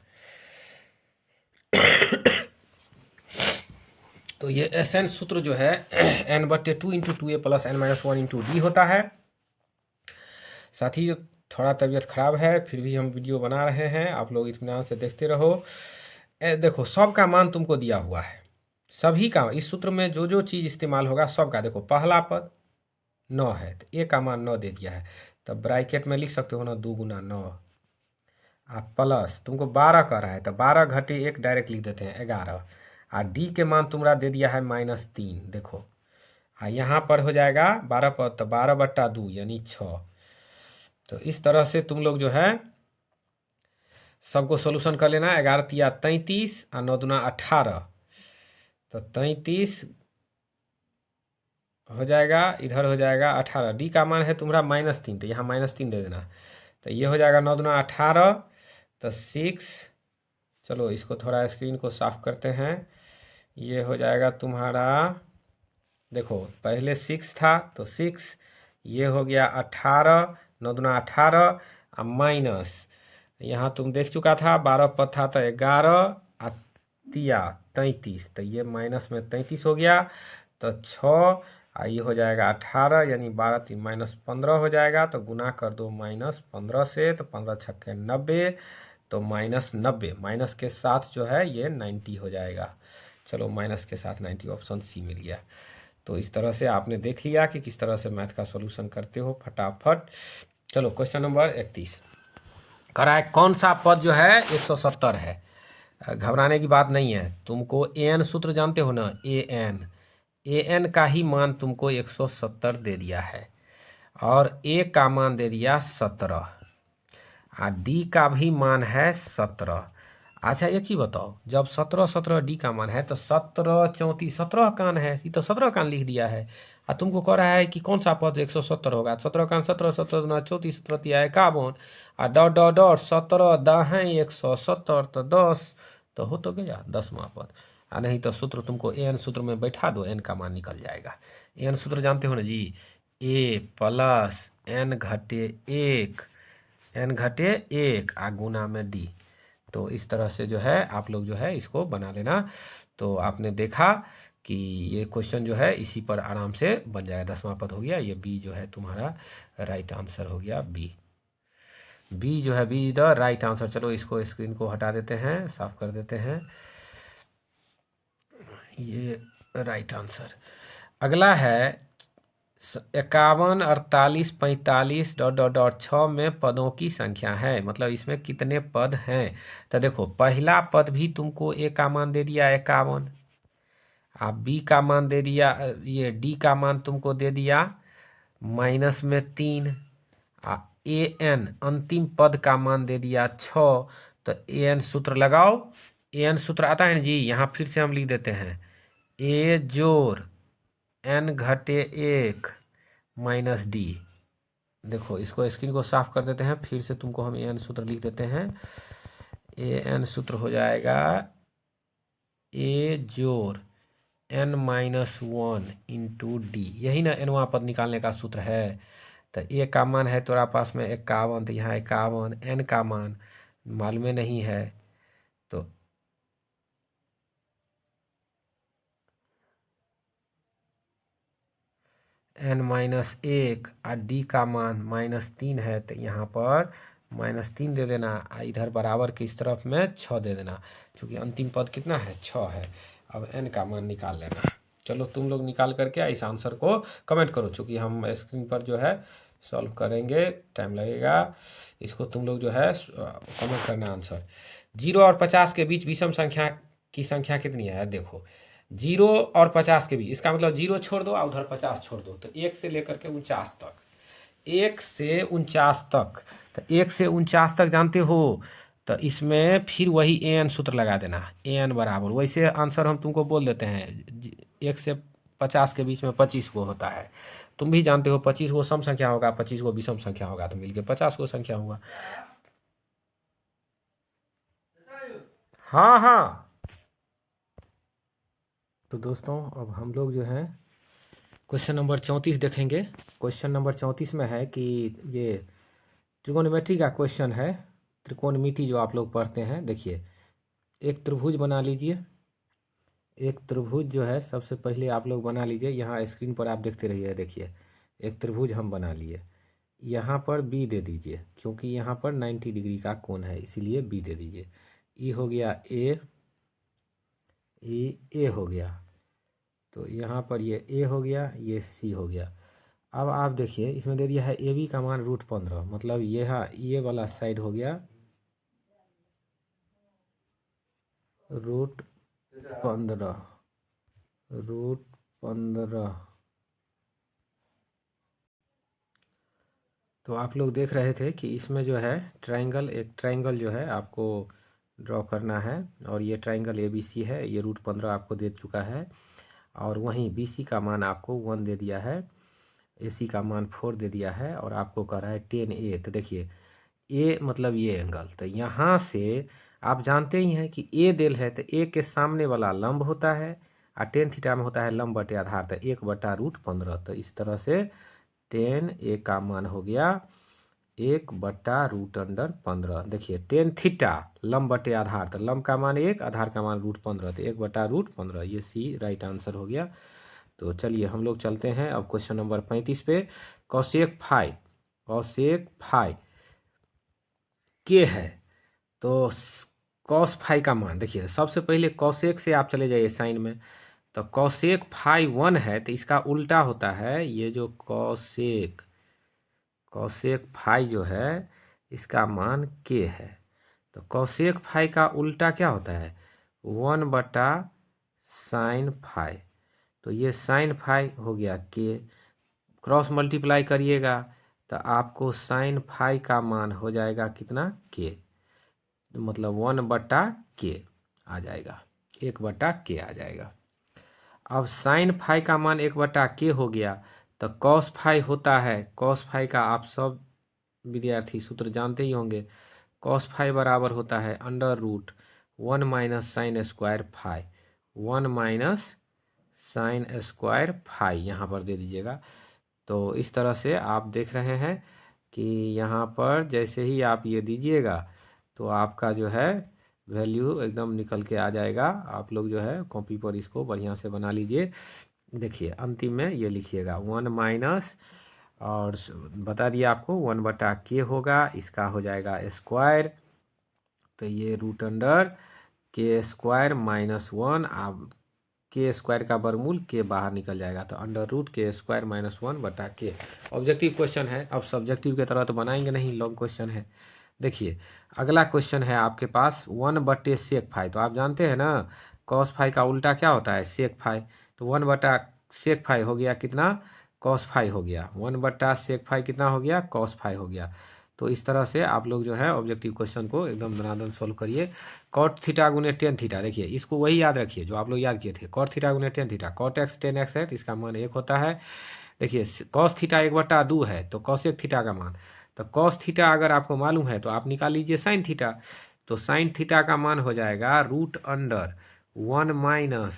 तो ये एसएन सूत्र जो है n/2 into 2a plus n-1 into D होता है। साथी थोड़ा तबीयत खराब है, फिर भी हम वीडियो बना रहे हैं, आप लोग इत्मीनान से देखते रहो। देखो सबका मान तुमको दिया हुआ है, सभी का, इस सूत्र में जो जो चीज़ इस्तेमाल होगा सबका। देखो पहला पद 9 है तो ए का मान 9 दे दिया है, तो ब्रैकेट में लिख सकते हो ना 2 गुना 9, आप प्लस तुमको 12 कर रहा है तो 12 घटे 1 डायरेक्ट लिख देते हैं 11, और डी के मान तुम्हारा दे दिया है -3। देखो यहाँ पर हो जाएगा 12 पद तो 12/2 यानी 6। तो इस तरह से तुम लोग जो है सबको सोल्यूशन कर लेना। 11 तिया 33 और 9 दूना 18, तो 33 हो जाएगा, इधर हो जाएगा 18। डी का मान है तुम्हारा -3 तो यहाँ -3 दे देना, तो ये हो जाएगा 9 दूना 18 तो 6। चलो इसको थोड़ा स्क्रीन को साफ करते हैं, ये हो जाएगा तुम्हारा, देखो पहले 6 था तो 6, ये हो गया 18, 9 दूना 18 और माइनस, यहाँ तुम देख चुका था 12 पद था तो 11 और तिया 33, तो ये माइनस में 33 हो गया, तो 6 और ये हो जाएगा 18 यानी 12 3 -15 हो जाएगा, तो गुना कर दो -15 से, तो 15 छक्के 90, तो -90 माइनस के साथ जो है ये 90 हो जाएगा। चलो माइनस के साथ 90, ऑप्शन सी मिल गया। तो इस तरह से आपने देख लिया कि किस तरह से मैथ का सॉल्यूशन करते हो फटाफट। चलो क्वेश्चन नंबर 31 कह रहा है कौन सा पद जो है 170 है। घबराने की बात नहीं है, तुमको एन सूत्र जानते हो ना, एन का ही मान तुमको 170 दे दिया है, और ए का मान दे दिया 17, और डी का भी मान है 17। अच्छा एक ही बताओ, जब 17 डी का मान है तो 17 34 17 कान है, ये तो 17 कान लिख दिया है, और तुमको कह रहा है कि कौन सा पद 170 होगा। 17 कान 17, 17 दूना 34, 17 तिया 51, और डॉट डॉट डॉट 17 दाहें 170 तो 10, तो हो तो गया 10वां पद। और नहीं तो सूत्र तुमको एन सूत्र में बैठा दो, एन का मान निकल जाएगा। एन सूत्र जानते हो ना जी, ए प्लस n/1 आ गुना में डी। तो इस तरह से जो है आप लोग जो है इसको बना लेना। तो आपने देखा कि ये क्वेश्चन जो है इसी पर आराम से बन जाएगा। 10वां पद हो गया, ये बी जो है तुम्हारा राइट आंसर हो गया, बी जो है बी द राइट आंसर। चलो इसको स्क्रीन को हटा देते हैं, साफ कर देते हैं, ये राइट आंसर। अगला है 51, 48, 45 डॉट डॉट डॉट 6 में पदों की संख्या है, मतलब इसमें कितने पद हैं। तो देखो पहला पद भी तुमको ए का मान दे दिया 51, आप बी का मान दे दिया, ये डी का मान तुमको दे दिया -3, ए एन अंतिम पद का मान दे दिया 6। तो ए एन सूत्र लगाओ, ए एन सूत्र आता है ना जी, यहाँ फिर से हम लिख देते हैं ए जोड़ एन घटे 1 माइनस डी। देखो इसको स्क्रीन को साफ कर देते हैं, फिर से तुमको हम ए एन सूत्र लिख देते हैं। ए एन सूत्र हो जाएगा ए जोड़ एन -1 इंटू डी, यही ना एनवा पद निकालने का सूत्र है। तो ए का मान है तुम्हारा पास में 51, तो यहाँ 51, एन का मान मालूम नहीं है, तो n-1 और डी का मान -3 है, तो यहाँ पर -3 दे देना, इधर बराबर के इस तरफ में 6 दे देना, क्योंकि अंतिम पद कितना है 6 है। अब n का मान निकाल लेना। चलो तुम लोग निकाल करके इस आंसर को कमेंट करो, क्योंकि हम स्क्रीन पर जो है सॉल्व करेंगे, टाइम लगेगा। इसको तुम लोग जो है कमेंट करना आंसर। 0 और 50 के बीच विषम संख्या की संख्या कितनी है, देखो 0 और 50 के बीच, इसका मतलब 0 छोड़ दो और उधर 50 छोड़ दो, तो 1 से लेकर के 49 तक, 1 से 49 तक। तो 1 से 49 तक जानते हो, तो इसमें फिर वही ए एन सूत्र लगा देना, ए एन बराबर, वैसे आंसर हम तुमको बोल देते हैं 1 से 50 के बीच में 25 को होता है, तुम भी जानते हो 25 को सम संख्या होगा, 25 को विषम संख्या होगा, तो मिलके 50 को संख्या होगा। हाँ हाँ। तो दोस्तों अब हम लोग जो है क्वेश्चन नंबर 34 देखेंगे। क्वेश्चन नंबर 34 में है कि ये ट्रिगोनोमेट्री का क्वेश्चन है, त्रिकोणमिति जो आप लोग पढ़ते हैं। देखिए एक त्रिभुज बना लीजिए, एक त्रिभुज जो है सबसे पहले आप लोग बना लीजिए, यहाँ स्क्रीन पर आप देखते रहिए। देखिए एक त्रिभुज हम बना लिए, यहाँ पर बी दे दीजिए, क्योंकि यहाँ पर 90 डिग्री का कोण है, इसीलिए बी दे दीजिए। ई हो गया ए, ए हो गया, तो यहाँ पर ये ए हो गया, ये सी हो गया। अब आप देखिए इसमें दे दिया है ए बी का मान √15, मतलब ये वाला साइड हो गया √15, √15। तो आप लोग देख रहे थे कि इसमें जो है ट्रायंगल, एक ट्रायंगल जो है आपको ड्रॉ करना है, और ये ट्रायंगल ए बी सी है, ये √15 आपको दे चुका है, और वहीं बी सी का मान आपको 1 दे दिया है, ए सी का मान 4 दे दिया है, और आपको कह रहा है 10A। तो देखिए ए मतलब ये एंगल, तो यहाँ से आप जानते ही हैं कि ए देल है, तो ए के सामने वाला लंब होता है, और टेन थीटा में होता है लंब बटे आधार, तो 1/√15। तो इस तरह से 10A का मान हो गया 1/√15। देखिए 10 थीटा लंब बटे आधार, तो लंब का मान 1, आधार का मान √15, तो 1/√15, ये सी राइट आंसर हो गया। तो चलिए हम लोग चलते हैं अब क्वेश्चन नंबर 35 पे। कौशेक फाई के है, तो कॉस फाई का मान देखिए, सबसे पहले कौशेक से आप चले जाइए साइन में, तो कौशेक फाई 1 है, तो इसका उल्टा होता है ये जो कौशेक फाई जो है इसका मान के है, तो कौशेक फाई का उल्टा क्या होता है 1/sin फाई, तो ये साइन फाई हो गया के, क्रॉस मल्टीप्लाई करिएगा तो आपको साइन फाई का मान हो जाएगा कितना के, मतलब 1/k आ जाएगा, 1/k आ जाएगा। अब साइन फाई का मान 1/k हो गया, तो कॉस फाई होता है, कॉस फाई का आप सब विद्यार्थी सूत्र जानते ही होंगे, कॉस फाई बराबर होता है √1 - sin square phi, 1 - sin square phi यहाँ पर दे दीजिएगा। तो इस तरह से आप देख रहे हैं कि यहाँ पर जैसे ही आप ये दीजिएगा तो आपका जो है वैल्यू एकदम निकल के आ जाएगा। आप लोग जो है कॉपी पर इसको बढ़िया से बना लीजिए। देखिए अंतिम में ये लिखिएगा 1 माइनस, और बता दिया आपको 1/k होगा, इसका हो जाएगा स्क्वायर, तो ये √k² - 1, आप के स्क्वायर का वर्गमूल के बाहर निकल जाएगा, तो अंडर रूट के स्क्वायर माइनस 1 बटा के। ऑब्जेक्टिव क्वेश्चन है, अब सब्जेक्टिव की तरह तो बनाएंगे नहीं, लॉन्ग क्वेश्चन है। देखिए अगला क्वेश्चन है आपके पास 1/sec फाई। तो आप जानते हैं ना कॉस फाई का उल्टा क्या होता है, सेक फाई। तो 1/sec फाई हो गया कितना, कॉस फाई हो गया। 1/sec फाई कितना हो गया, कॉस फाई हो गया। तो इस तरह से आप लोग जो है ऑब्जेक्टिव क्वेश्चन को एकदम दनादन सोल्व करिए। कॉट थीटा गुने टेन थीटा, देखिए इसको वही याद रखिए जो आप लोग याद किए थे, कॉट थीटा गुने tan theta. Cot X tan X है तो इसका मान 1 होता है। देखिए कॉस थीटा 1/2 है तो कॉसेक थीटा का मान, तो कॉस थीटा अगर आपको मालूम है तो आप निकाल लीजिए साइन थीटा। तो साइन थीटा का मान हो जाएगा root under 1 minus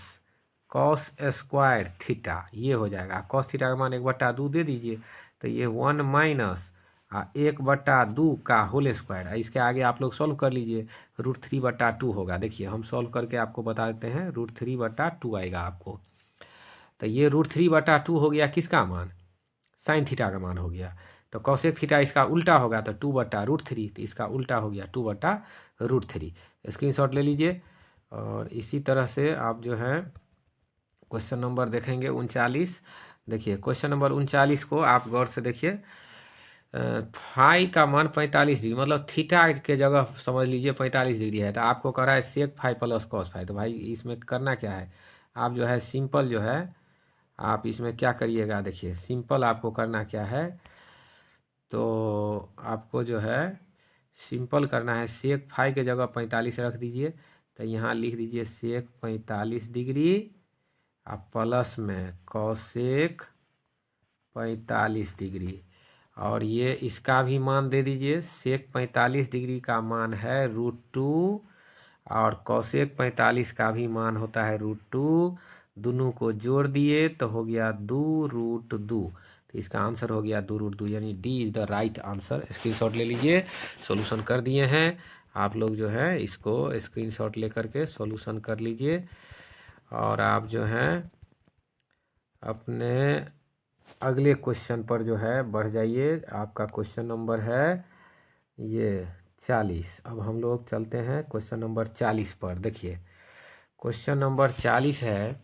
cos square theta, ये हो जाएगा। कॉस थीटा का मान 1/2 दे दीजिए, तो ये 1 माइनस 1/2 का होल स्क्वायर। इसके आगे आप लोग सॉल्व कर लीजिए, √3/2 होगा। देखिए हम सॉल्व करके आपको बता देते हैं, √3/2 आएगा आपको। तो ये √3/2 हो गया किसका मान, साइन थीटा का मान हो गया। तो कॉसेक थीटा इसका उल्टा होगा तो 2/√3, तो इसका उल्टा हो गया 2/√3। स्क्रीनशॉट ले लीजिए। और इसी तरह से आप जो है क्वेश्चन नंबर देखेंगे 39। देखिए क्वेश्चन नंबर 39 को आप गौर से देखिए। फाई का मान 45 डिग्री, मतलब थीटा के जगह समझ लीजिए 45 डिग्री है, तो आपको कह रहा है sec phi plus cos phi. तो भाई इसमें करना क्या है, आप जो है सिंपल जो है आप इसमें क्या करिएगा, देखिए सिंपल आपको करना क्या है, तो आपको जो है सिंपल करना है, सेक फाई के जगह 45 रख दीजिए। तो यहाँ लिख दीजिए सेक 45 डिग्री आप प्लस में कॉसेक 45 डिग्री, और ये इसका भी मान दे दीजिए। सेक 45 डिग्री का मान है √2 और कॉसेक 45 का भी मान होता है √2। दोनों को जोड़ दिए तो हो गया 2√2। तो इसका आंसर हो गया 2√2, यानी D is the right answer. Screenshot ले लीजिए, सॉल्यूशन कर दिए हैं। आप लोग जो है इसको स्क्रीनशॉट लेकर के सॉल्यूशन कर लीजिए, और आप जो हैं अपने अगले क्वेश्चन पर जो है बढ़ जाइए। आपका क्वेश्चन नंबर है ये 40। अब हम लोग चलते हैं क्वेश्चन नंबर 40 पर। देखिए क्वेश्चन नंबर 40 है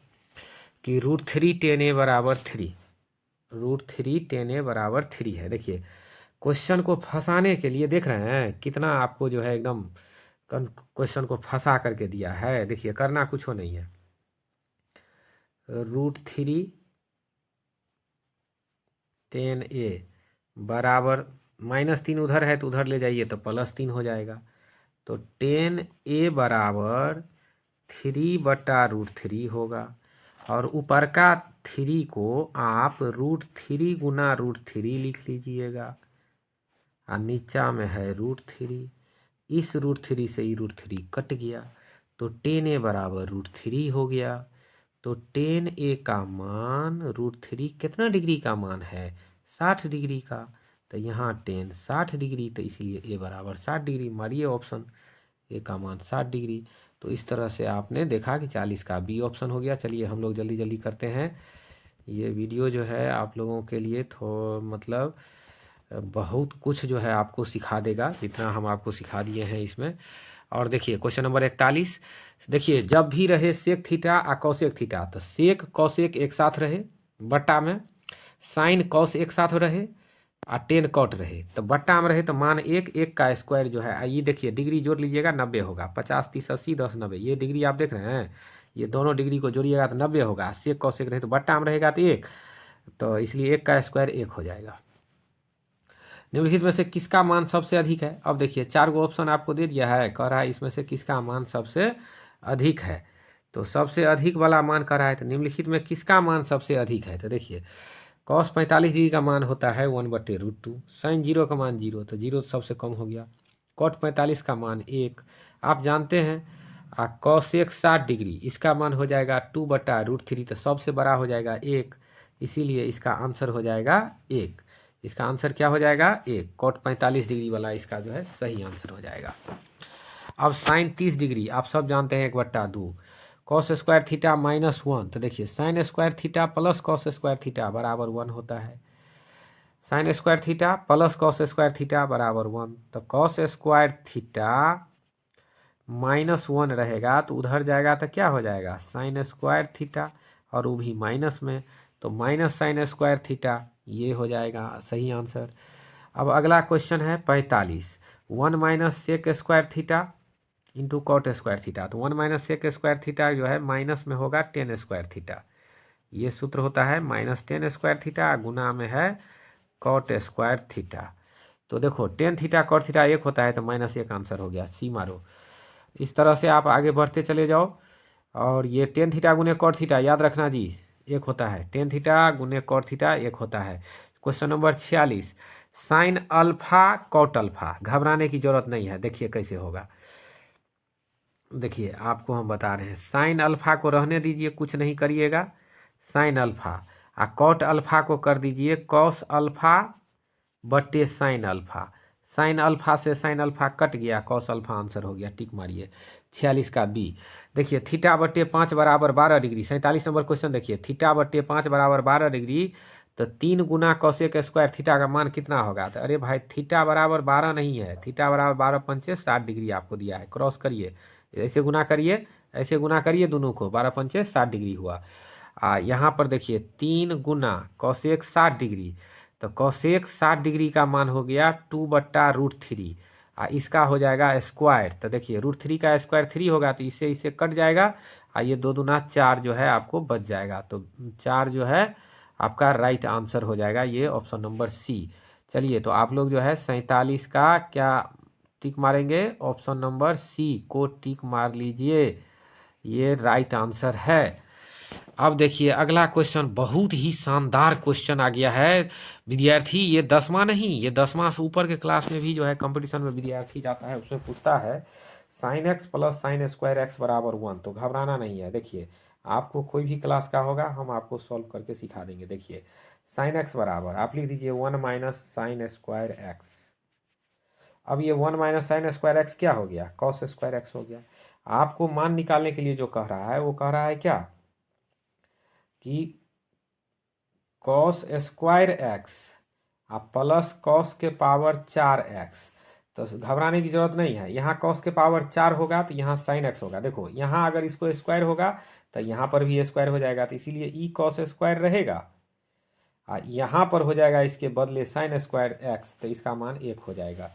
कि √3 tan a बराबर 3, √3 tan a बराबर 3 है। देखिए क्वेश्चन को फंसाने के लिए देख रहे हैं कितना आपको जो है एकदम क्वेश्चन को फंसा करके दिया है। देखिए करना कुछ हो नहीं है, √3 tan a बराबर -3 उधर है तो उधर ले जाइए तो +3 हो जाएगा। तो tan a बराबर 3/√3 होगा, और ऊपर का 3 को आप √3 गुना √3 लिख लीजिएगा, और नीचा में है √3। इस √3 से ही √3 कट गया, तो tan a बराबर √3 हो गया। तो tan a का मान √3 कितना डिग्री का मान है, 60 डिग्री का। तो यहाँ tan 60 डिग्री, तो इसीलिए a बराबर 60 डिग्री। मारिए ऑप्शन, a का मान 60 डिग्री। तो इस तरह से आपने देखा कि 40 का बी ऑप्शन हो गया। चलिए हम लोग जल्दी जल्दी करते हैं। ये वीडियो जो है आप लोगों के लिए मतलब बहुत कुछ जो है आपको सिखा देगा, जितना हम आपको सिखा दिए हैं इसमें। और देखिए क्वेश्चन नंबर 41। देखिए जब भी रहे सेक थीटा और कॉसेक थीटा, तो सेक कॉसेक एक साथ रहे बट्टा में, साइन कॉस एक साथ रहे और टेन कॉट रहे। तो बट्टा में रहे तो मान 1 का स्क्वायर जो है, ये देखिए डिग्री जोड़ लीजिएगा 90 होगा। 50 30 80 10 90, ये डिग्री आप देख रहे हैं, ये दोनों डिग्री को जोड़िएगा तो 90 होगा। सेक कॉसेक रहे तो बट्टा में रहेगा तो 1, तो इसलिए 1 का स्क्वायर 1 हो जाएगा। निम्नलिखित में से किसका मान सबसे अधिक है। अब देखिए 4 गो ऑप्शन आपको दे दिया है, कह रहा है इसमें से किसका मान सबसे अधिक है। तो सबसे अधिक वाला मान कह रहा है, तो निम्नलिखित में किसका मान सबसे अधिक है। तो देखिए कॉस 45 डिग्री का मान होता है 1/√2, साइन 0 का मान 0, तो 0 सबसे कम हो गया। कॉट 45 का मान 1 आप जानते हैं। कॉसेक 60 डिग्री इसका मान हो जाएगा 2/√3, तो सबसे बड़ा हो जाएगा 1, इसीलिए इसका आंसर हो जाएगा 1। इसका आंसर क्या हो जाएगा 1। कॉट 45 डिग्री वाला इसका जो है सही आंसर हो जाएगा। अब साइन 30 डिग्री आप सब जानते हैं 1/2, कॉस स्क्वायर थीटा -1। तो देखिए sine square theta plus cos square theta बराबर 1 होता है। Sine square theta plus cos square theta बराबर 1, तो कॉस स्क्वायर थीटा -1 रहेगा तो उधर जाएगा तो क्या हो जाएगा, साइन स्क्वायर थीटा, और वो भी माइनस में, तो माइनस साइन स्क्वायर थीटा, ये हो जाएगा सही आंसर। अब अगला क्वेश्चन है 45, 1 minus sec square theta into cot square theta. तो 1 माइनस सेक स्क्वायर थीटा जो है माइनस में होगा टेन स्क्वायर थीटा, ये सूत्र होता है -10 स्क्वायर थीटा गुना में है कॉट स्क्वायर थीटा। तो देखो टेन थीटा कॉट थीटा एक होता है तो -1 आंसर हो गया, सी मारो। इस तरह से आप आगे बढ़ते चले जाओ। और ये टेन थीटा गुने कॉट थीटा याद रखना जी, एक होता है, टेन थीटा गुने कॉट थीटा एक होता है। Question number 46, sine alpha cot alpha, घबराने की जरूरत नहीं है, देखिए कैसे होगा। देखिए आपको हम बता रहे हैं, साइन अल्फा को रहने दीजिए, कुछ नहीं करिएगा, साइन अल्फा, और कॉट अल्फा को कर दीजिए कॉस अल्फा बटे साइन अल्फा। साइन अल्फा से साइन अल्फा कट गया, कॉस अल्फा आंसर हो गया, टिक मारिए। 46 का बी। देखिए थीटा बटे 5 बराबर 12 डिग्री, 47 नंबर क्वेश्चन देखिए, थीटा बटे 5 बराबर 12 डिग्री, तो 3 गुना कॉसेक स्क्वायर थीटा का मान कितना होगा। तो अरे भाई थीटा बराबर 12 नहीं है, थीटा बराबर 12 पंचे 60 डिग्री आपको दिया है, क्रॉस करिए, ऐसे गुना करिए, ऐसे गुना करिए दोनों को, 12 पंचे 60 डिग्री हुआ। यहाँ पर देखिए 3 गुना कॉसेक 60 डिग्री, तो कॉसेक 60 डिग्री का मान हो गया 2/√3, इसका हो जाएगा स्क्वायर। तो देखिए √3 का स्क्वायर 3 होगा, तो इससे इससे कट जाएगा, ये 2 दूना 4 जो है आपको बच जाएगा, तो 4 जो है आपका राइट आंसर हो जाएगा, ये ऑप्शन नंबर सी। चलिए तो आप लोग जो है 47 का क्या टिक मारेंगे, ऑप्शन नंबर सी को टिक मार लीजिए, ये राइट आंसर है। अब देखिए अगला क्वेश्चन बहुत ही शानदार क्वेश्चन आ गया है विद्यार्थी, ये 10वां नहीं, ये 10वां से ऊपर के क्लास में भी जो है कंपटीशन में विद्यार्थी जाता है, उसमें पूछता है sine x plus sine square X बराबर 1, तो घबराना नहीं है। देखिए आपको कोई भी क्लास का होगा हम आपको सॉल्व करके सिखा देंगे। देखिए साइन एक्स बराबर आप लिख दीजिए 1 माइनस साइन स्क्वायर एक्स। अब ये 1 माइनस साइन स्क्वायर एक्स क्या हो गया, कॉस स्क्वायर एक्स हो गया। आपको मान निकालने के लिए जो कह रहा है वो कह रहा है क्या कि cos square x plus cos के पावर 4x। तो घबराने की जरूरत नहीं है, यहाँ कॉस के पावर 4 होगा तो यहाँ साइन एक्स होगा। देखो यहाँ अगर इसको स्क्वायर होगा तो यहाँ पर भी स्क्वायर हो जाएगा, तो इसीलिए ई कॉस स्क्वायर रहेगा, यहाँ पर हो जाएगा इसके बदले साइन स्क्वायर एक्स, तो इसका मान 1 हो जाएगा।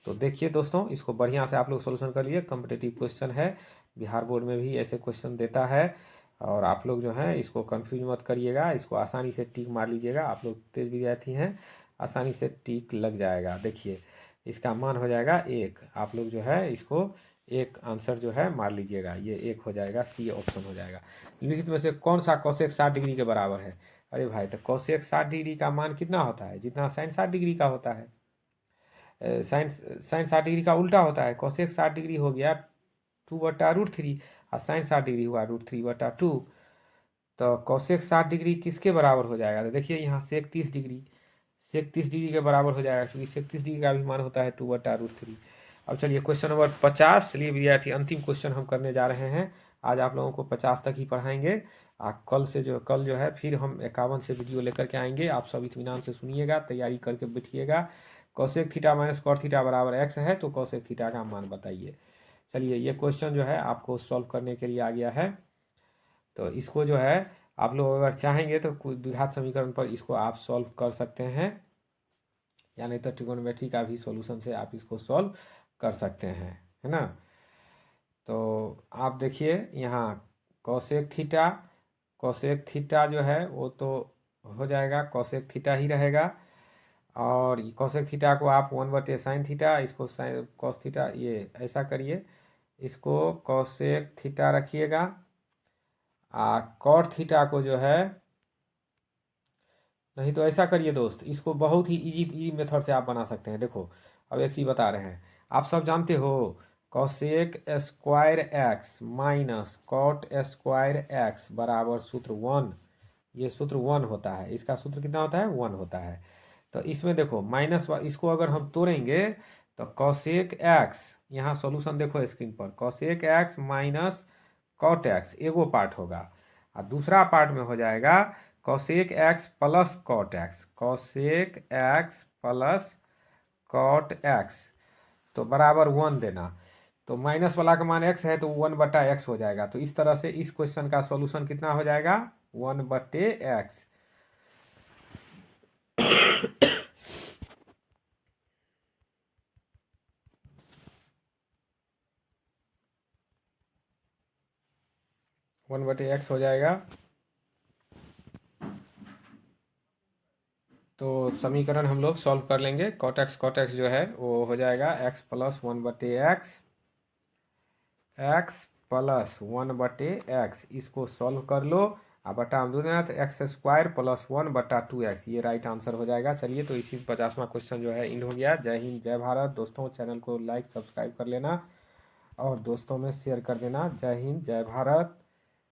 तो देखिए दोस्तों इसको बढ़िया से आप लोग सोल्यूशन कर लिए, कॉम्पिटिटिव क्वेश्चन है, बिहार बोर्ड में भी ऐसे क्वेश्चन देता है, और आप लोग जो हैं इसको कंफ्यूज मत करिएगा, इसको आसानी से टिक मार लीजिएगा, आप लोग तेज विद्यार्थी हैं, आसानी से टिक लग जाएगा। देखिए इसका मान हो जाएगा 1, आप लोग जो है इसको एक आंसर जो है मार लीजिएगा, ये 1 हो जाएगा, सी ऑप्शन हो जाएगा। निम्नलिखित में से कौन सा कॉसेक 60 डिग्री के बराबर है। अरे भाई तो कॉसेक 60 डिग्री का मान कितना होता है, जितना साइन 60 डिग्री का होता है, साइन साइन 60 डिग्री का उल्टा होता है, कॉसेक 60 डिग्री हो गया 2/√3, और साइन 60 डिग्री हुआ √3/2। तो कॉसेक 60 डिग्री किसके बराबर हो जाएगा, तो देखिए यहाँ सेक 30 डिग्री, सेक 30 डिग्री के बराबर हो जाएगा, क्योंकि सेक 30 डिग्री का भी मान होता है 2/√3। अब चलिए क्वेश्चन नंबर 50, चलिए विद्यार्थी अंतिम क्वेश्चन हम करने जा रहे हैं, आज आप लोगों को 50 तक ही पढ़ाएंगे, कल जो है फिर हम 51 से वीडियो लेकर के आएंगे, आप सब इत्मीनान से सुनिएगा, तैयारी करके बैठिएगा। Cosec theta minus cot theta बराबर एक्स है, तो कॉसेक थीटा का मान बताइए। चलिए ये क्वेश्चन जो है आपको सॉल्व करने के लिए आ गया है, तो इसको जो है आप लोग अगर चाहेंगे तो द्विघात समीकरण पर इसको आप सॉल्व कर सकते हैं, या नहीं तो ट्रिगोनोमेट्री का भी सॉल्यूशन से आप इसको सॉल्व कर सकते हैं, है ना। तो आप देखिए यहाँ कॉसेक थीटा जो है वो तो हो जाएगा, कॉसेक थीटा ही रहेगा, और कॉसेक थीटा को आप 1/साइन थीटा, इसको साइन कॉस थीटा, ये ऐसा करिए, इसको कॉसेक थीटा रखिएगा, कॉट थीटा को जो है, नहीं तो ऐसा करिए दोस्त, इसको बहुत ही इजी मेथड से आप बना सकते हैं। देखो अब एक चीज़ बता रहे हैं, आप सब जानते हो cosec square X minus cot square X बराबर सूत्र 1, ये सूत्र 1 होता है, इसका सूत्र कितना होता है 1 होता है। तो इसमें देखो माइनस, इसको अगर हम तोड़ेंगे तो कॉसेक एक्स, यहाँ सॉल्यूशन देखो स्क्रीन पर, cosec X minus cot X एगो पार्ट होगा, और दूसरा पार्ट में हो जाएगा cosec X plus cot X, cosec X plus cot X, तो बराबर 1 देना। तो माइनस वाला का मान x है तो 1/x हो जाएगा। तो इस तरह से इस क्वेश्चन का सॉल्यूशन कितना हो जाएगा, 1/x। 1/x हो जाएगा। तो समीकरण हम लोग सॉल्व कर लेंगे। cot x जो है वो हो जाएगा x plus 1/x, x plus 1/x, इसको सॉल्व कर लो। बटा हम दूंगे ना तो x² प्लस 1/2x, ये राइट आंसर हो जाएगा। चलिए तो इसी 50वां क्वेश्चन जो है इन हो गया। जय हिंद जय भारत दोस्तों, चैनल को लाइक सब्सक्राइब कर लेना और दोस्तों में शेयर कर देना। जय हिंद जय भारत।